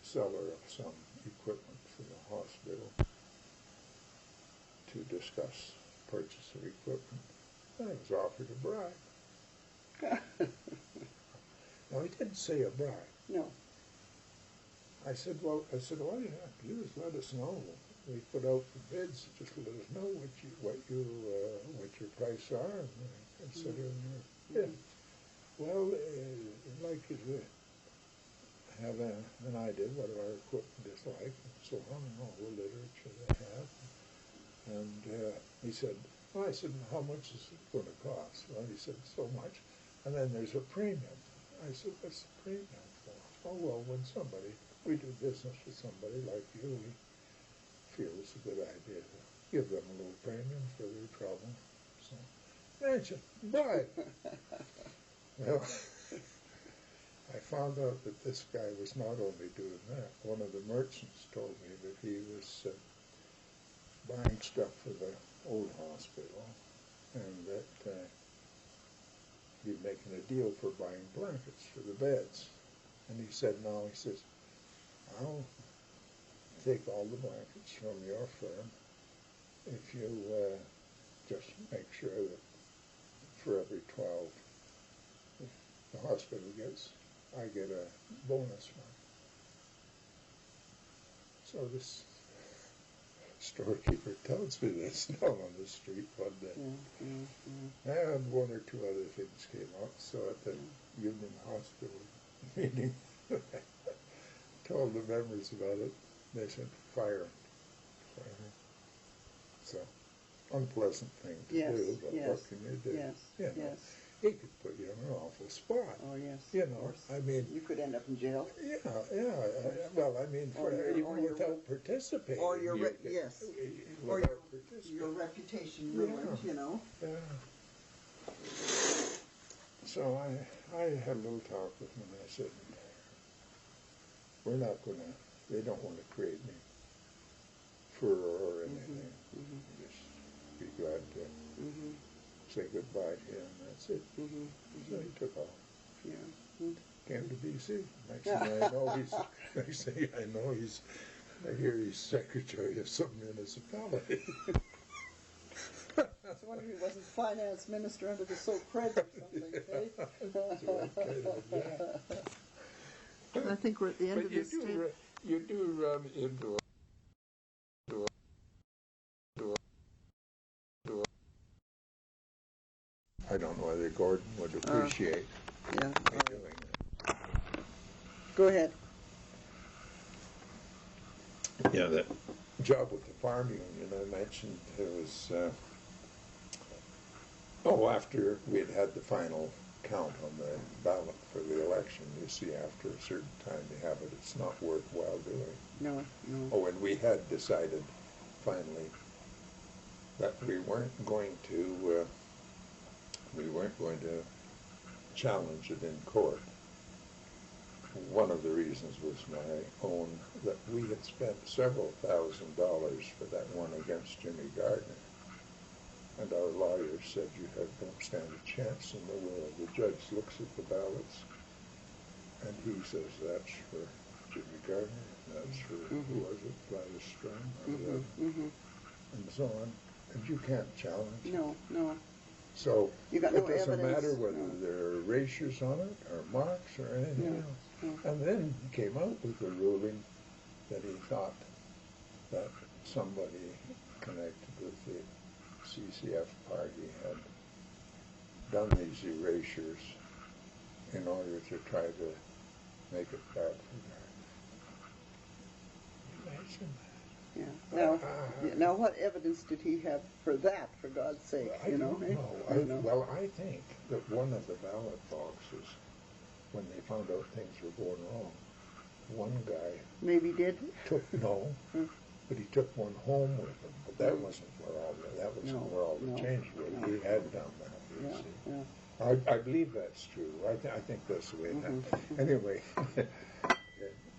seller of some equipment for the hospital to discuss purchase of equipment. I was offered a bribe. Now, he didn't say a bribe.
No.
I said, all you have to do is let us know. We put out the bids, just let us know what your price are, and consider your bid. Well, I'd like you to have an idea what our equipment is like, and so on, and all the literature they have. And he said, I said, how much is it going to cost? Well, he said, so much. And then there's a premium. I said, what's the premium for? Oh, well, when we do business with somebody like you, we feel it's a good idea to give them a little premium for their trouble. So, mention, bribe. Well, I found out that this guy was not only doing that. One of the merchants told me that he was buying stuff for the old hospital, and that he'd making a deal for buying blankets for the beds. And he said, no, he says, I'll take all the blankets from your firm if you just make sure that for every 12 the hospital gets, I get a bonus one. So this storekeeper tells me this down on the street one day. And one or two other things came up. So at the Union Hospital meeting, told the members about it. They said, fire him. So, unpleasant thing to do, but what can you do? Yes. He could put you in an awful spot.
Oh, yes.
I mean...
You could end up in jail.
Yeah. Well, I mean, even without participating.
Or your
your
reputation ruined,
Yeah. So I had a little talk with him, and I said, they don't want to create any furor or anything. Just be glad to say goodbye to him, that's it. So he took off. Came to BC. Next thing I know, I hear he's secretary of some municipality.
I wonder if he wasn't finance minister under the Soap-Creds or something, I think we're at the end of this tape.
You do run into I don't know whether Gordon would appreciate me doing it.
Go ahead.
Yeah, that job with the farm union I mentioned, it was, after we had the final count on the ballot for the election, you see after a certain time you have it, it's not worthwhile doing.
No.
Oh, and we had decided finally that we weren't going to challenge it in court. One of the reasons was my own, that we had spent several $1,000s for that one against Jimmy Gardner. And our lawyers said you don't stand a chance in the world. The judge looks at the ballots and he says, that's for Jimmy Gardner, that's for, who was it, Gladys Strong, and so on. And you can't challenge it.
No.
So
you got
it
no
doesn't
evidence.
matter whether there are erasures on it or marks or anything else. And then he came out with the ruling that he thought that somebody connected with the CCF party had done these erasures in order to try to make it bad for guys. Imagine that.
Yeah. Now, what evidence did he have for that? For God's sake,
I don't know. Well, I think that one of the ballot boxes, when they found out things were going wrong, one guy
maybe did.
But he took one home with him. But that wasn't where all the change was. He had done that. I believe that's true. I think that's the way it happened. Anyway,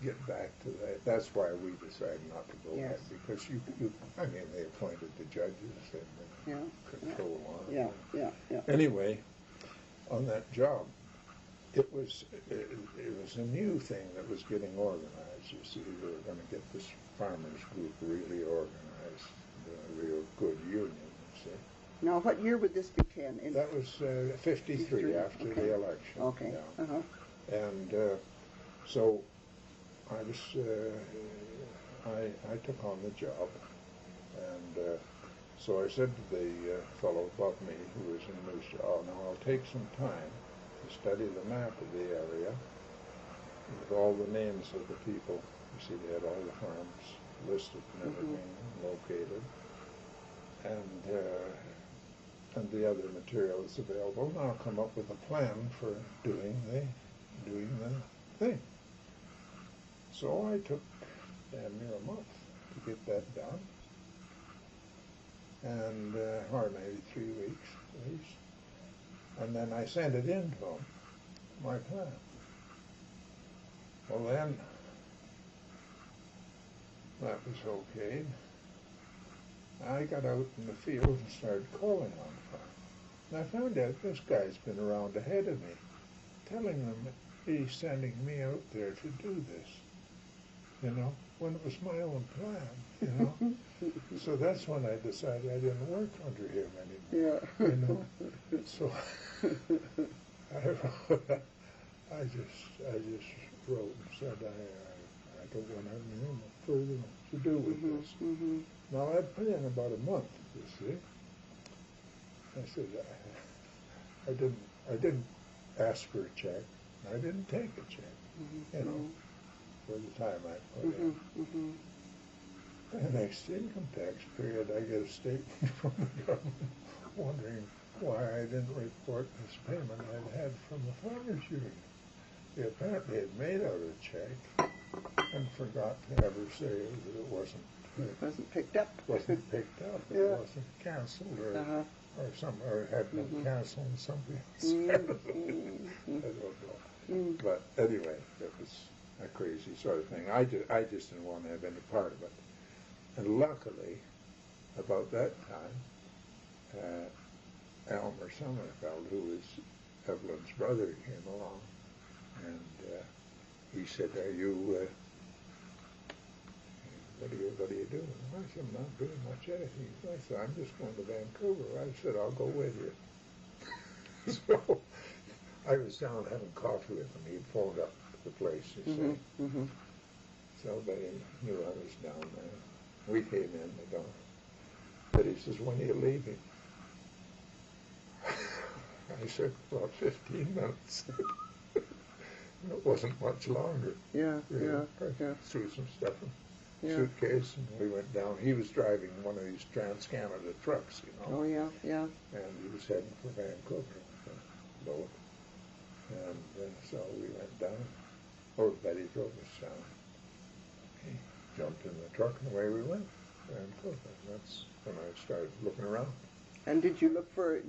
get back to that. That's why we decided not to go back, because they appointed the judges and the control on it. Anyway, on that job, it was a new thing that was getting organized. You see, they were going to get this farmers group really organized, a real good union, you see.
Now, what year would this be, Ken?
That was 53 after the election.
Okay.
Yeah. And so I was, I took on the job, and so I said to the fellow above me who was in Moose Jaw, now I'll take some time to study the map of the area with all the names of the people. You see, they had all the farms listed and everything located, and the other material that's available. And I'll come up with a plan for doing the thing. So I took damn near a month to get that done, and or maybe 3 weeks at least. And then I sent it in to him, my plan. Well, then that was okay. I got out in the field and started calling on farm. And I found out this guy's been around ahead of me, telling them he's sending me out there to do this, when it was my own plan, So that's when I decided I didn't work under him anymore, So I just wrote and said I don't want anything further to do with this. Now I'd put in about a month, you see. I said I didn't ask for a check. I didn't take a check, for the time I put in. The next income tax period, I get a statement from the government wondering why I didn't report this payment I'd had from the farmers union. They apparently had made out a check and forgot to ever say that it wasn't
picked up.
It wasn't canceled or had been canceled and something else. I don't know. But anyway, it was a crazy sort of thing. I just didn't want to have any part of it. And luckily, about that time, Elmer Sommerfeld, who was Evelyn's brother, came along, and he said, what are you doing? I said, I'm not doing much anything. I said, I'm just going to Vancouver. I said, I'll go with you. So I was down having coffee with him. He'd phoned up the place, you see. So they knew I was down there. We came in the door. But he says, when are you leaving? I said, about 15 minutes. It wasn't much longer. I threw some stuff in a suitcase, and we went down. He was driving one of these Trans-Canada trucks,
Oh, yeah.
And he was heading for Vancouver with the load. And so we went down. Betty drove us down. He jumped in the truck, and away we went to Vancouver. And that's when I started looking around.
And did you look for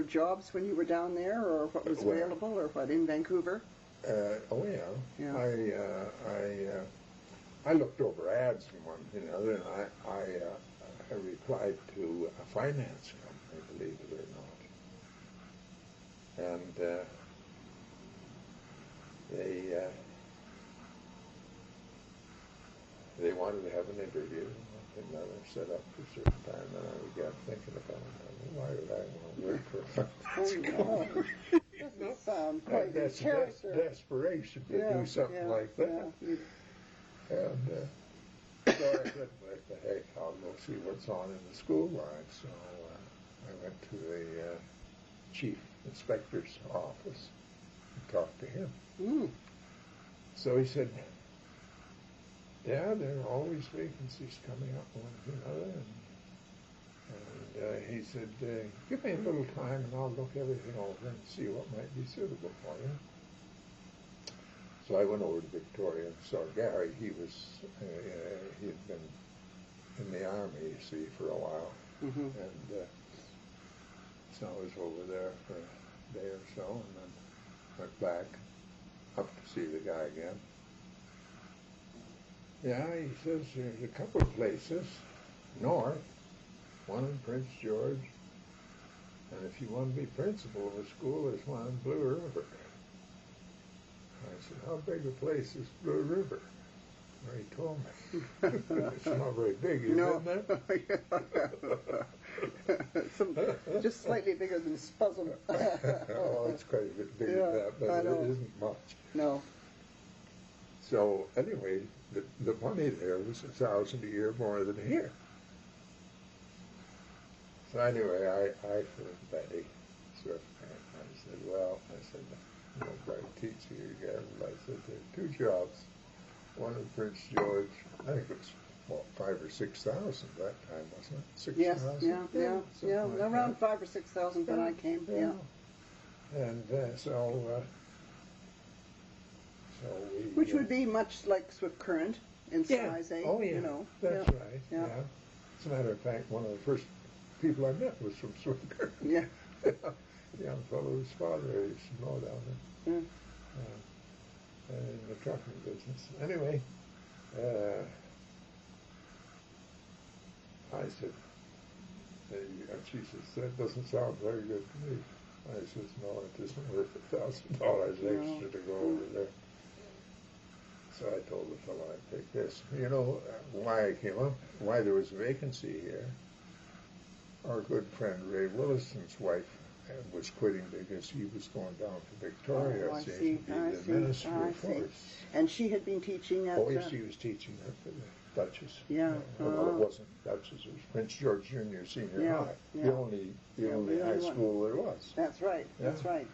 jobs when you were down there, or what was available, or what, in Vancouver?
I looked over ads from one to another, and I replied to a finance company, believe it or not. And they wanted to have an interview. another set up for a certain time, and I began thinking about it. Why would I want to work for a
Oh, no. Doesn't sound quite
that's desperation to do something like that.
Yeah.
And so I said, what the heck, I'll go see what's on in the school line. So I went to the chief inspector's office and talked to him.
Mm.
So he said, yeah, there are always vacancies coming up, one to another. And he said, give me a little time and I'll look everything over and see what might be suitable for you. So I went over to Victoria and saw Gary. He was, he had been in the army, you see, for a while.
Mm-hmm.
And so I was over there for a day or so and then went back up to see the guy again. Yeah, he says there's a couple of places north, one in Prince George, and if you want to be principal of a school, there's one in Blue River. I said, how big a place is Blue River? Well, he told me. It's not very big, isn't
it? Just slightly bigger than Spuzzum.
Oh, it's quite a bit bigger than that, but it isn't much.
No.
So anyway, the money there was $1,000 a year more than here. So anyway, I phoned Betty Swift Current. I said, well, no bright teacher you get. I said, there are 2 jobs. One in Prince George. I think it was, what, 5,000 or 6,000 that time, wasn't it? 6,000?
Yes, yeah.
Like
around
that.
5,000 or 6,000 when I came. Yeah.
And so we...
Which would be much like Swift Current in size, eh?
Oh, yeah.
You know.
That's right. Yeah. As a matter of fact, one of the first people I met was from Swift Current.
Yeah.
Young fellow whose father I used to know down there. In the trucking business. Anyway, I said, and she says, that doesn't sound very good to me. I says, no, it isn't worth $1,000 extra to go over there. So I told the fellow I'd take this. You know why I came up, why there was a vacancy here? Our good friend Ray Williston's wife was quitting because he was going down to Victoria to be the minister of force.
And she had been teaching at...
Oh, yes, she was teaching at the Duchess.
Yeah.
Well, it wasn't Duchess, it was Prince George Junior Senior High.
Yeah.
The only high school there was.
That's right, that's right.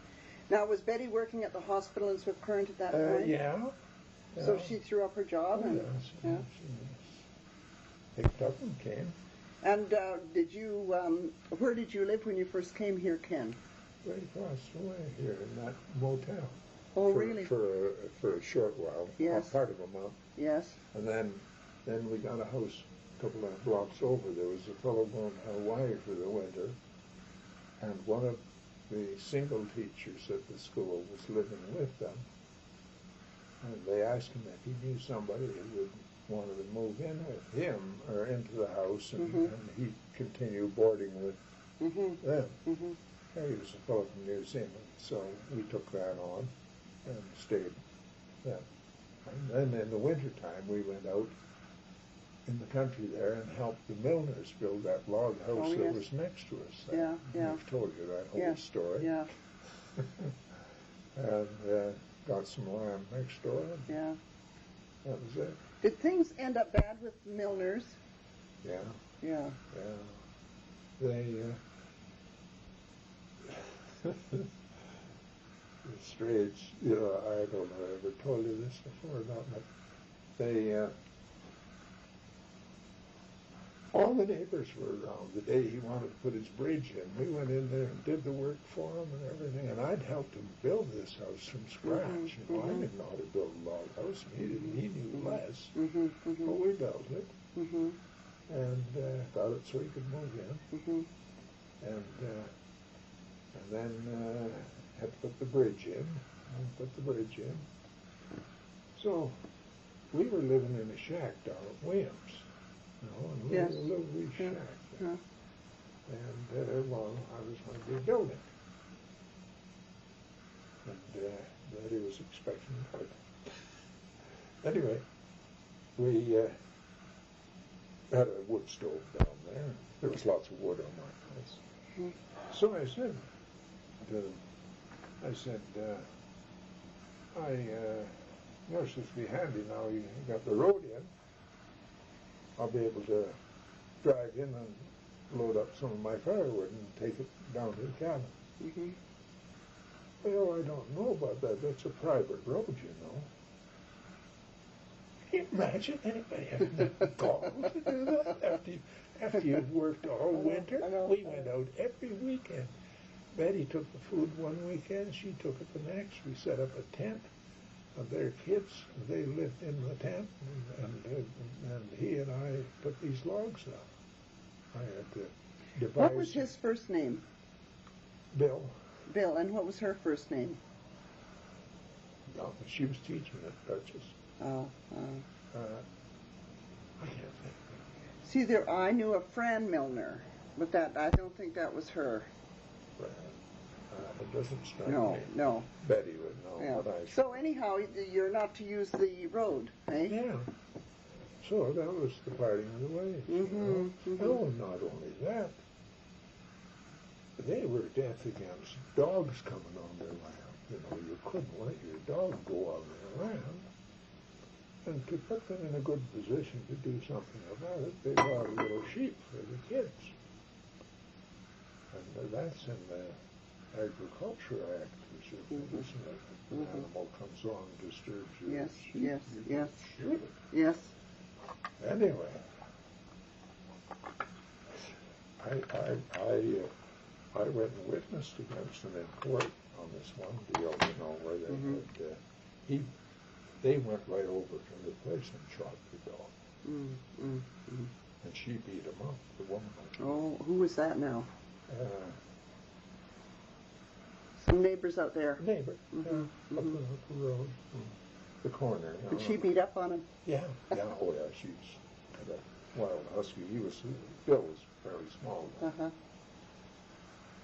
Now, was Betty working at the hospital in Swift Current at that point?
Yeah.
So she threw up her job?
Oh,
and,
she picked up and came.
And where did you live when you first came here, Ken?
Right across the way here in that motel.
Oh, really?
For a short while.
Yes.
Part of a month.
Yes.
And then we got a house a couple of blocks over. There was a fellow going to Hawaii for the winter, and one of the single teachers at the school was living with them. And they asked him if he knew somebody who would wanted to move in with him or into the house, and he'd continue boarding with them. He was a fellow from New Zealand, so we took that on and stayed then. And then in the wintertime, we went out in the country there and helped the Milners build that log house that was next to us. I've told you that whole story.
Yeah.
And got some land next door. And that was it.
Did things end up bad with Milners?
Yeah.
Yeah.
They, it's strange, I don't know if I ever told you this before or not, but they, all the neighbors were around the day he wanted to put his bridge in. We went in there and did the work for him and everything, and I'd helped him build this house from scratch. I didn't know how to build a log house. He didn't. He knew less. But we built it, and got it so he could move in, and then had to put the bridge in. So we were living in a shack down at Williams. A little wee shack. And, I was going to be building. And Daddy was expecting it. Anyway, we had a wood stove down there. There was lots of wood on my place.
Mm-hmm.
So I said, it's just be handy now you got the road in. I'll be able to drive in and load up some of my firewood and take it down to the cabin.
Mm-hmm.
Well, I don't know about that. That's a private road, you know. Can you imagine anybody having the gall to do that after you've worked all winter? We went out every weekend. Betty took the food one weekend, she took it the next. We set up a tent of their kids. They lived in the tent, and he and I put these logs up. I had to devise.
What was his first name?
Bill.
Bill, and what was her first name?
No, she was teaching at Duchess.
Oh.
I can't think.
See, I knew a Fran Milner, but I don't think that was her.
It doesn't strike me.
No.
Betty would know.
Yeah.
But
So anyhow, you're not to use the road, eh?
Yeah. So that was the parting of the ways.
Mm-hmm. Mm-hmm.
Oh, and not only that, they were death against dogs coming on their land. You know, you couldn't let your dog go on their land. And to put them in a good position to do something about it, they bought a little sheep for the kids. And that's in the Agriculture Act, isn't it? If an animal comes on and disturbs your sheep, you shoot it.
Yes.
Anyway, I went and witnessed against them in court on this one deal, you know, where they had, they went right over to the place and shot the dog.
Mm-hmm.
And she beat him up, the woman.
Oh, who was that now? Some neighbors out there.
Neighbor,
Mm-hmm.
up the road, the corner.
Did she beat up on him?
Yeah, oh yeah, she's kind of wild husky. Bill was fairly small.
Uh-huh.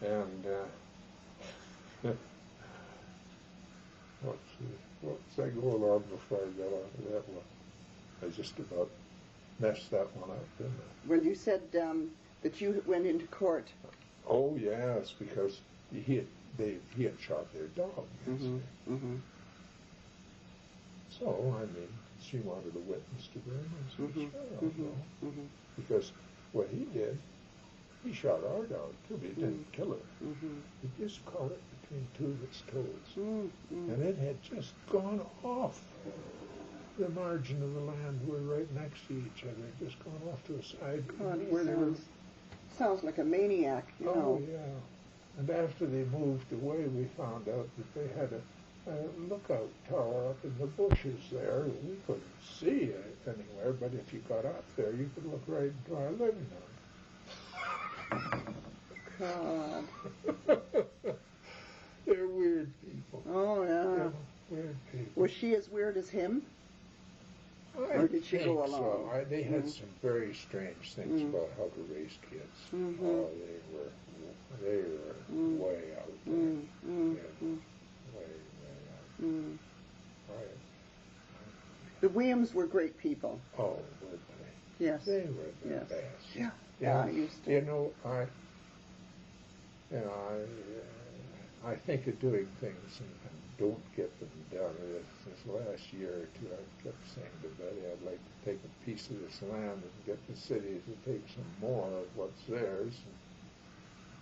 And once I go along before I got onto that one, I just about messed that one up, didn't I?
Well, you said that you went into court.
Oh yes, because he had shot their dog.
Mm-hmm. Mm-hmm.
So I mean, she wanted a witness to bring. I said,
Mm-hmm.
sure, I'll
Mm-hmm.
go.
Mm-hmm.
Because what he did, he shot our dog too, but he didn't kill her.
Mm-hmm.
He just caught it between two of its toes.
Mm-hmm.
And it had just gone off the margin of the land. We're right next to each other, just gone off to a side.
God, sounds like a maniac, you know.
Oh, yeah. And after they moved away, we found out that they had a lookout tower up in the bushes there. We couldn't see it anywhere, but if you got up there, you could look right into our living room.
God.
They're weird people.
Oh, yeah.
Yeah, weird people.
Was she as weird as him?
Or
did she go along?
So. They had some very strange things about how to raise kids.
Mm-hmm.
Oh, they were way out there.
Mm-hmm.
Yeah, way out.
Mm.
Right.
The Williams were great people.
Oh, were they?
Yes.
They were the
Yes.
best.
Yeah. I used to.
You know, I think of doing things and don't get them done. This last year or two, I kept saying to Betty, I'd like to take a piece of this land and get the city to take some more of what's theirs and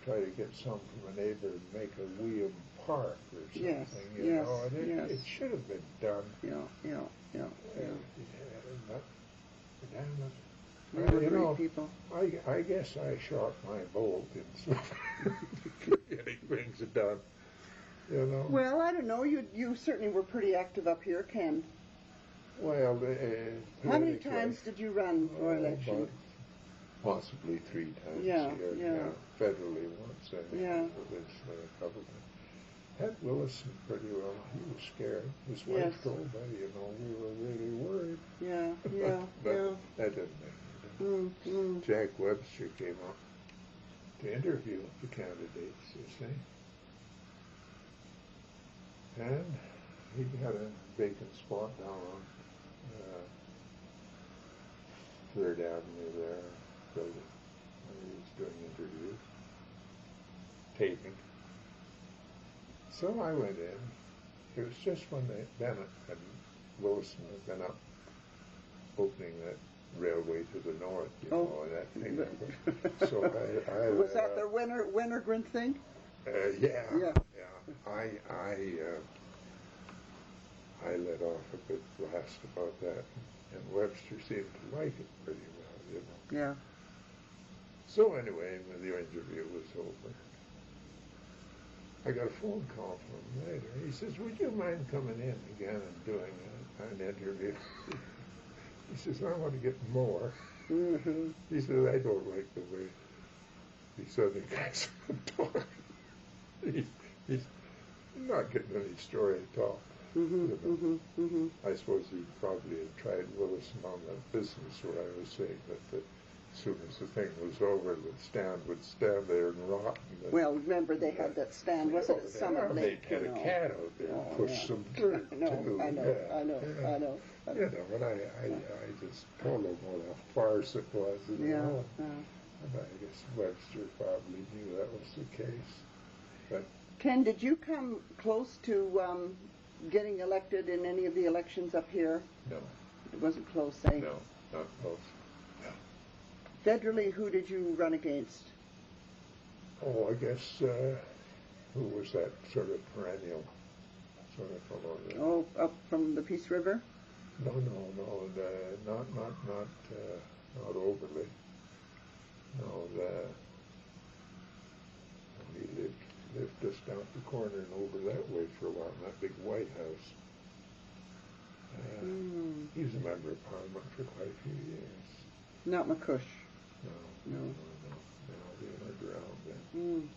try to get some from a neighbor and make a William Park or something.
Yes,
you
yes,
know, and
yes.
it should have been done.
Yeah.
Well, you
Great
know,
people.
I guess I shot my bolt in getting things done. You know.
Well, I don't know. You certainly were pretty active up here, Ken.
Well,
how many times did you run for election?
Possibly 3 times.
Yeah.
Federally once, and
Yeah.
provincially a couple times. Had Williston pretty well. He was scared. His wife
Yes.
told me, you know, we were really worried.
Yeah.
But that didn't make any difference. Jack Webster came up to interview the candidates, you see. And he had a vacant spot down on Third Avenue there, building, when he was doing interviews, taping. So I went in. It was just when Bennett and Williston had been up opening that railway to the north, you know, and that thing. So I
was that their Wintergreen thing?
Yeah. I let off a bit last about that, and Webster seemed to like it pretty well, you know.
Yeah.
So anyway, when the interview was over, I got a phone call from him later. He says, "Would you mind coming in again and doing an interview?" He says, "I want to get more."
Mm-hmm.
He says, "I don't like the way these other guys talk." He's not getting any story at all.
Mm-hmm,
You know.
mm-hmm.
I suppose he probably had tried Williston on the business where I was saying that as soon as the thing was over, the stand would stand there and rot. And
well, remember they had that stand, wasn't it, Summit Lake?
They had a cat out there and pushed some dirt too.
I know.
You know, and I just told him what a farce it was. You know? And I guess Webster probably knew that was the case. But
Ken, did you come close to getting elected in any of the elections up here?
no.
It wasn't close, eh?
No, not close. No.
Federally, who did you run against?
Oh, I guess, who was that sort of perennial sort of fellow there?
Oh, up from the Peace River?
No, not overly. No, he lived just down the corner and over that way for a while, in that big White House. He was a member of Parliament for quite a few years.
Not McCush.
No, they weren't around then.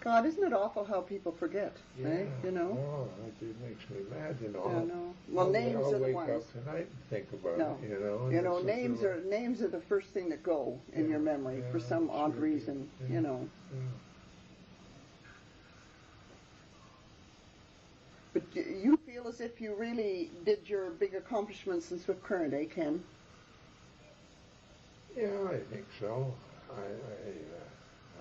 God, isn't it awful how people forget?
Yeah,
eh? You know?
Oh, it makes me mad, you know.
I know. Well, names
I'll
are the
wake
ones.
up tonight and think about it, you know.
You know, names are the first thing that go in your memory for some odd reason, you know.
Yeah.
But you feel as if you really did your big accomplishments in Swift Current, eh, Ken?
Yeah, I think so.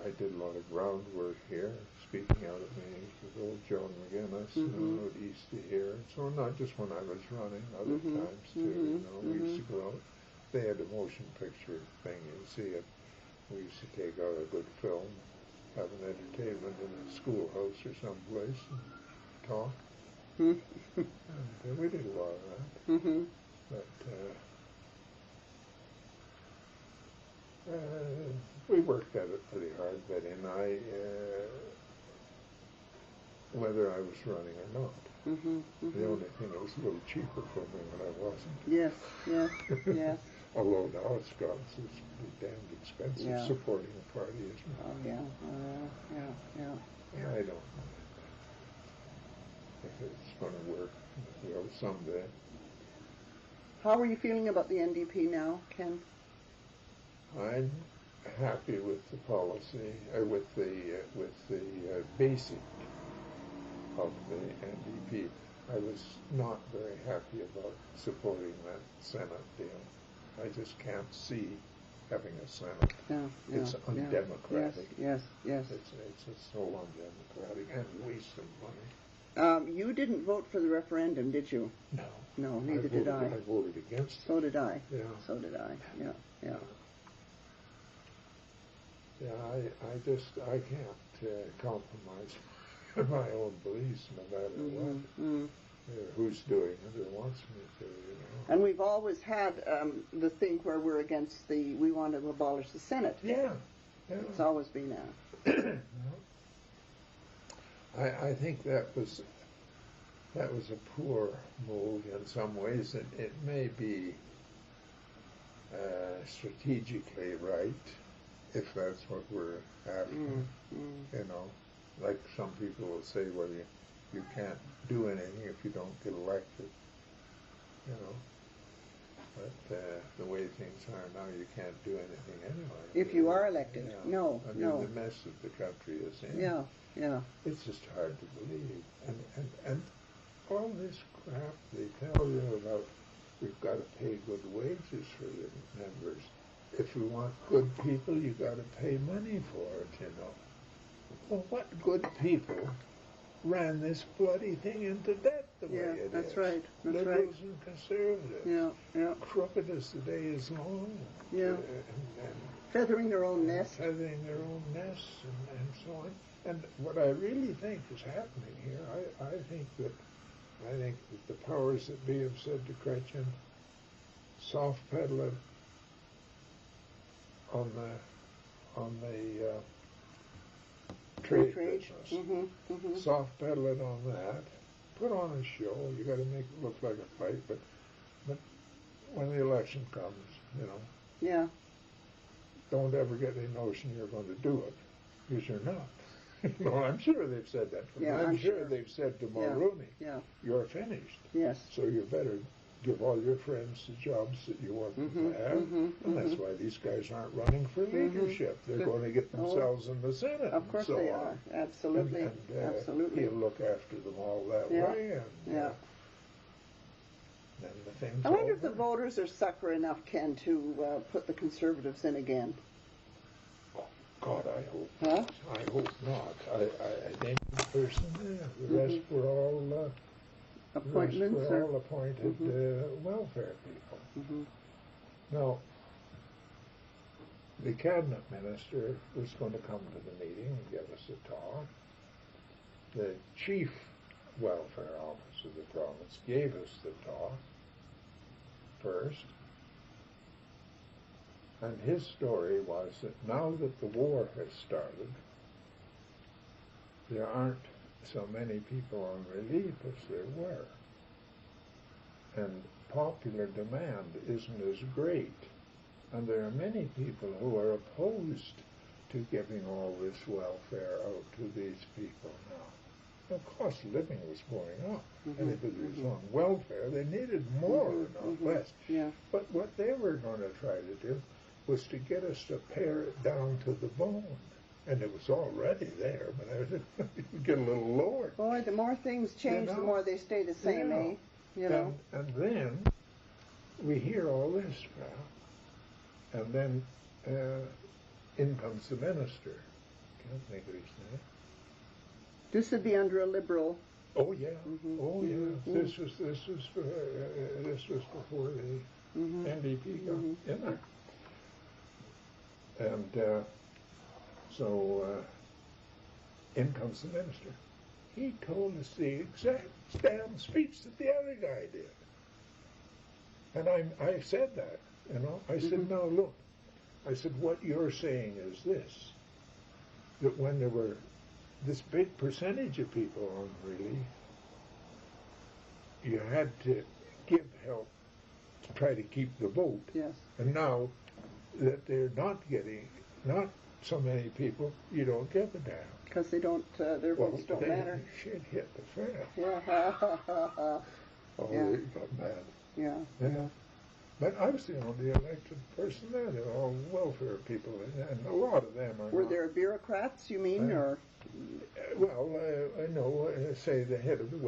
I did a lot of groundwork here, speaking out at meetings with old Joan McGinnis, out east of here. So not just when I was running, other times too. You know, we used to go out. They had a motion picture thing. You'd see it. We used to take out a good film, have an entertainment in a schoolhouse or someplace, and talk. And we did a lot of that. But we worked at it pretty hard, Betty and I, whether I was running or not. The only thing that was a little cheaper for me when I wasn't.
Yes.
Although now it's gotten so damned expensive supporting a party, isn't it?
Oh, yeah.
I don't know if it's going to work, someday.
How are you feeling about the NDP now, Ken?
I'm happy with the policy, with the basic of the NDP. I was not very happy about supporting that Senate deal. I just can't see having a Senate. It's undemocratic.
Yes.
It's just so undemocratic and waste of money.
You didn't vote for the referendum, did you? No, neither did I.
I voted against it.
So did I.
Yeah.
So did I. Yeah.
I can't compromise my own beliefs no matter what. Who's doing it or wants me to, you know.
And we've always had the thing where we're against we want to abolish the Senate.
Yeah.
It's always been that.
I think that was a poor move in some ways. It may be strategically right, if that's what we're after. You know, like some people will say, well, you can't do anything if you don't get elected. You know, but the way things are now, you can't do anything anyway.
If you are elected, no.
I mean, the mess that the country is in.
Yeah.
It's just hard to believe, and all this crap they tell you about we've got to pay good wages for the members. If we want good people, you got to pay money for it, you know. Well, what good people ran this bloody thing into debt the way it is?
That's right. That's
Liberals
right.
and conservatives.
Yeah, yeah.
Crooked as the day is long.
Yeah.
And
Feathering their own nest.
feathering their own nests and so on. And what I really think is happening here, I think that the powers that be have said to Gretchen, soft pedal it on the trade business. Soft pedal it on that. Put on a show. You got to make it look like a fight, but when the election comes, you know.
Yeah.
Don't ever get any notion you're going to do it, because you're not. No, I'm sure they've said that. I'm sure they've said to Mulrooney, you're finished.
Yes.
So you better give all your friends the jobs that you want them to have. And that's why these guys aren't running for leadership. They're going to get themselves in the Senate.
Of course they are. Absolutely. Absolutely.
He'll look after them all that way. And, then the thing's
I wonder if
over.
the voters are sucker enough, Ken, to put the Conservatives in again.
God, I hope.
Huh?
I hope not. I named the person there. The rest were all
appointments.
The rest were all appointed welfare people. Now, the cabinet minister was going to come to the meeting and give us a talk. The chief welfare officer of the province gave us the talk first. And his story was that now that the war has started, there aren't so many people on relief as there were. And popular demand isn't as great. And there are many people who are opposed to giving all this welfare out to these people now. The cost of living was going up. Anybody who was on welfare, they needed more, not less.
Yeah.
But what they were going to try to do was to get us to pare it down to the bone. And it was already there, but I would get a little lower.
Boy, the more things change, the more they stay the same, eh? You know?
And then we hear all this crap, and then in comes the minister. Can't think of his name.
This would be under a Liberal.
Oh yeah, This was before the NDP got in there, and so in comes the minister. He told us the exact damn speech that the other guy did, and I said that, you know. I said, now look, I said, what you're saying is this: that when there were this big percentage of people on relief, you had to give help to try to keep the vote.
Yes.
And now that they're not so many people, you don't give a damn.
Because they don't, their votes don't matter.
Shit hit the fan.
Yeah.
They got mad.
Yeah.
But I was the only elected person there. They were all welfare people, and a lot of them are.
Were there bureaucrats, you mean, or?
Well, I know, say the head of the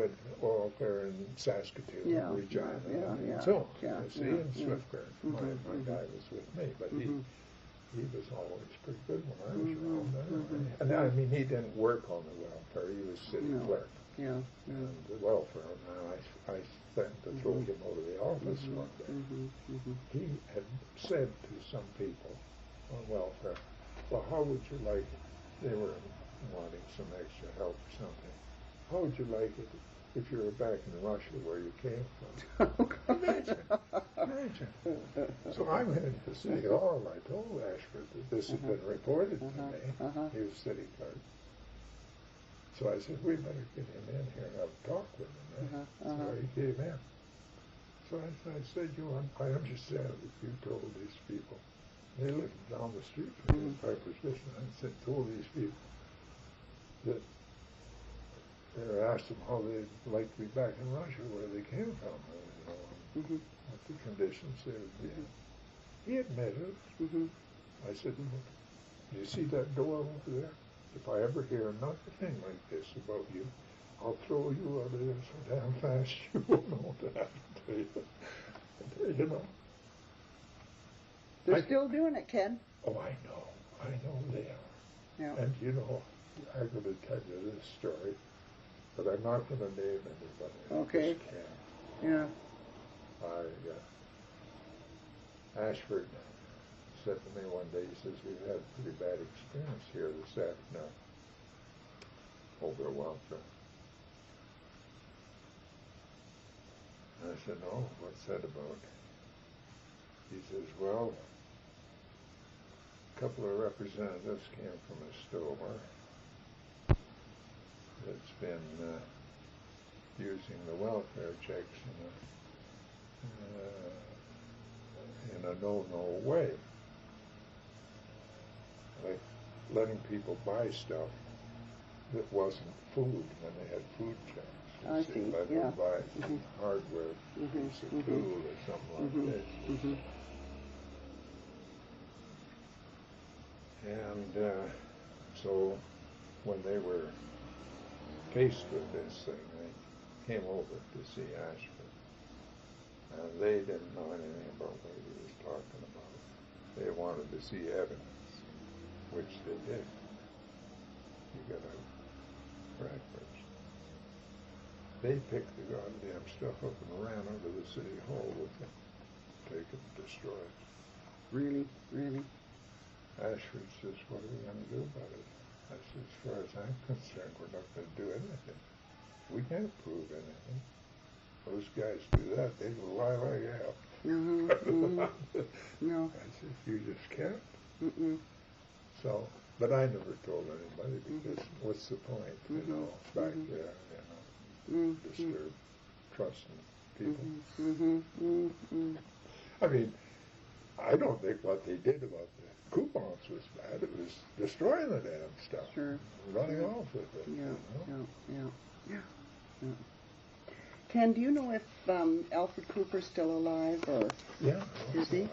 welfare in Saskatoon, Regina, and so on. See, in Swift Current, my guy was with me, but he was always pretty good when I was around there. And I mean, he didn't work on the welfare; he was city clerk.
Yeah.
And the welfare, and I sent to throw him out of the office one day. He had said to some people on welfare, well, how would you like it? They were wanting some extra help or something. How would you like it if you were back in Russia where you came from? Imagine. So I went into the city hall and I told Ashford that this had been reported to me. He was city clerk. So I said, we better get him in here and have a talk with him. So he came in. So I said, I understand that you told these people, they lived down the street from the Piper's Mission, I said, told these people that they asked them how they'd like to be back in Russia where they came from, what the conditions they would be in. He admitted it. I said, do you see that door over there? If I ever hear another thing like this about you, I'll throw you out of there so damn fast you won't know what happened to you. You know.
They're still doing it, Ken.
Oh, I know they are.
Yeah.
And you know, I'm going to tell you this story, but I'm not going to name anybody.
Okay.
I just can't.
Yeah.
Ashford said to me one day, he says, we've had a pretty bad experience here this afternoon over welfare. And I said, no, what's that about? He says, well, a couple of representatives came from a store that's been using the welfare checks in a no-no way. Like letting people buy stuff that wasn't food when they had food checks.
I see,
Let
yeah.
them buy hardware, piece of tool or something like this. And so when they were faced with this thing, they came over to see Ashford. And they didn't know anything about what he was talking about. They wanted to see evidence, which they did. You got a records. They picked the goddamn stuff up and ran out of the city hall with them. Take it and destroy it.
Really? Really?
Ashford says, what are we going to do about it? I said, as far as I'm concerned, we're not going to do anything. We can't prove anything. Those guys do that, they lie like hell.
No.
I said, you just can't. So, but I never told anybody because what's the point, you know, back there, you know, disturb trust in people. I mean, I don't think what they did about the coupons was bad. It was destroying the damn stuff.
Sure.
Running off with it.
Yeah,
you know?
yeah. Ken, do you know if Alfred Cooper's still alive, or
Yeah.
is he?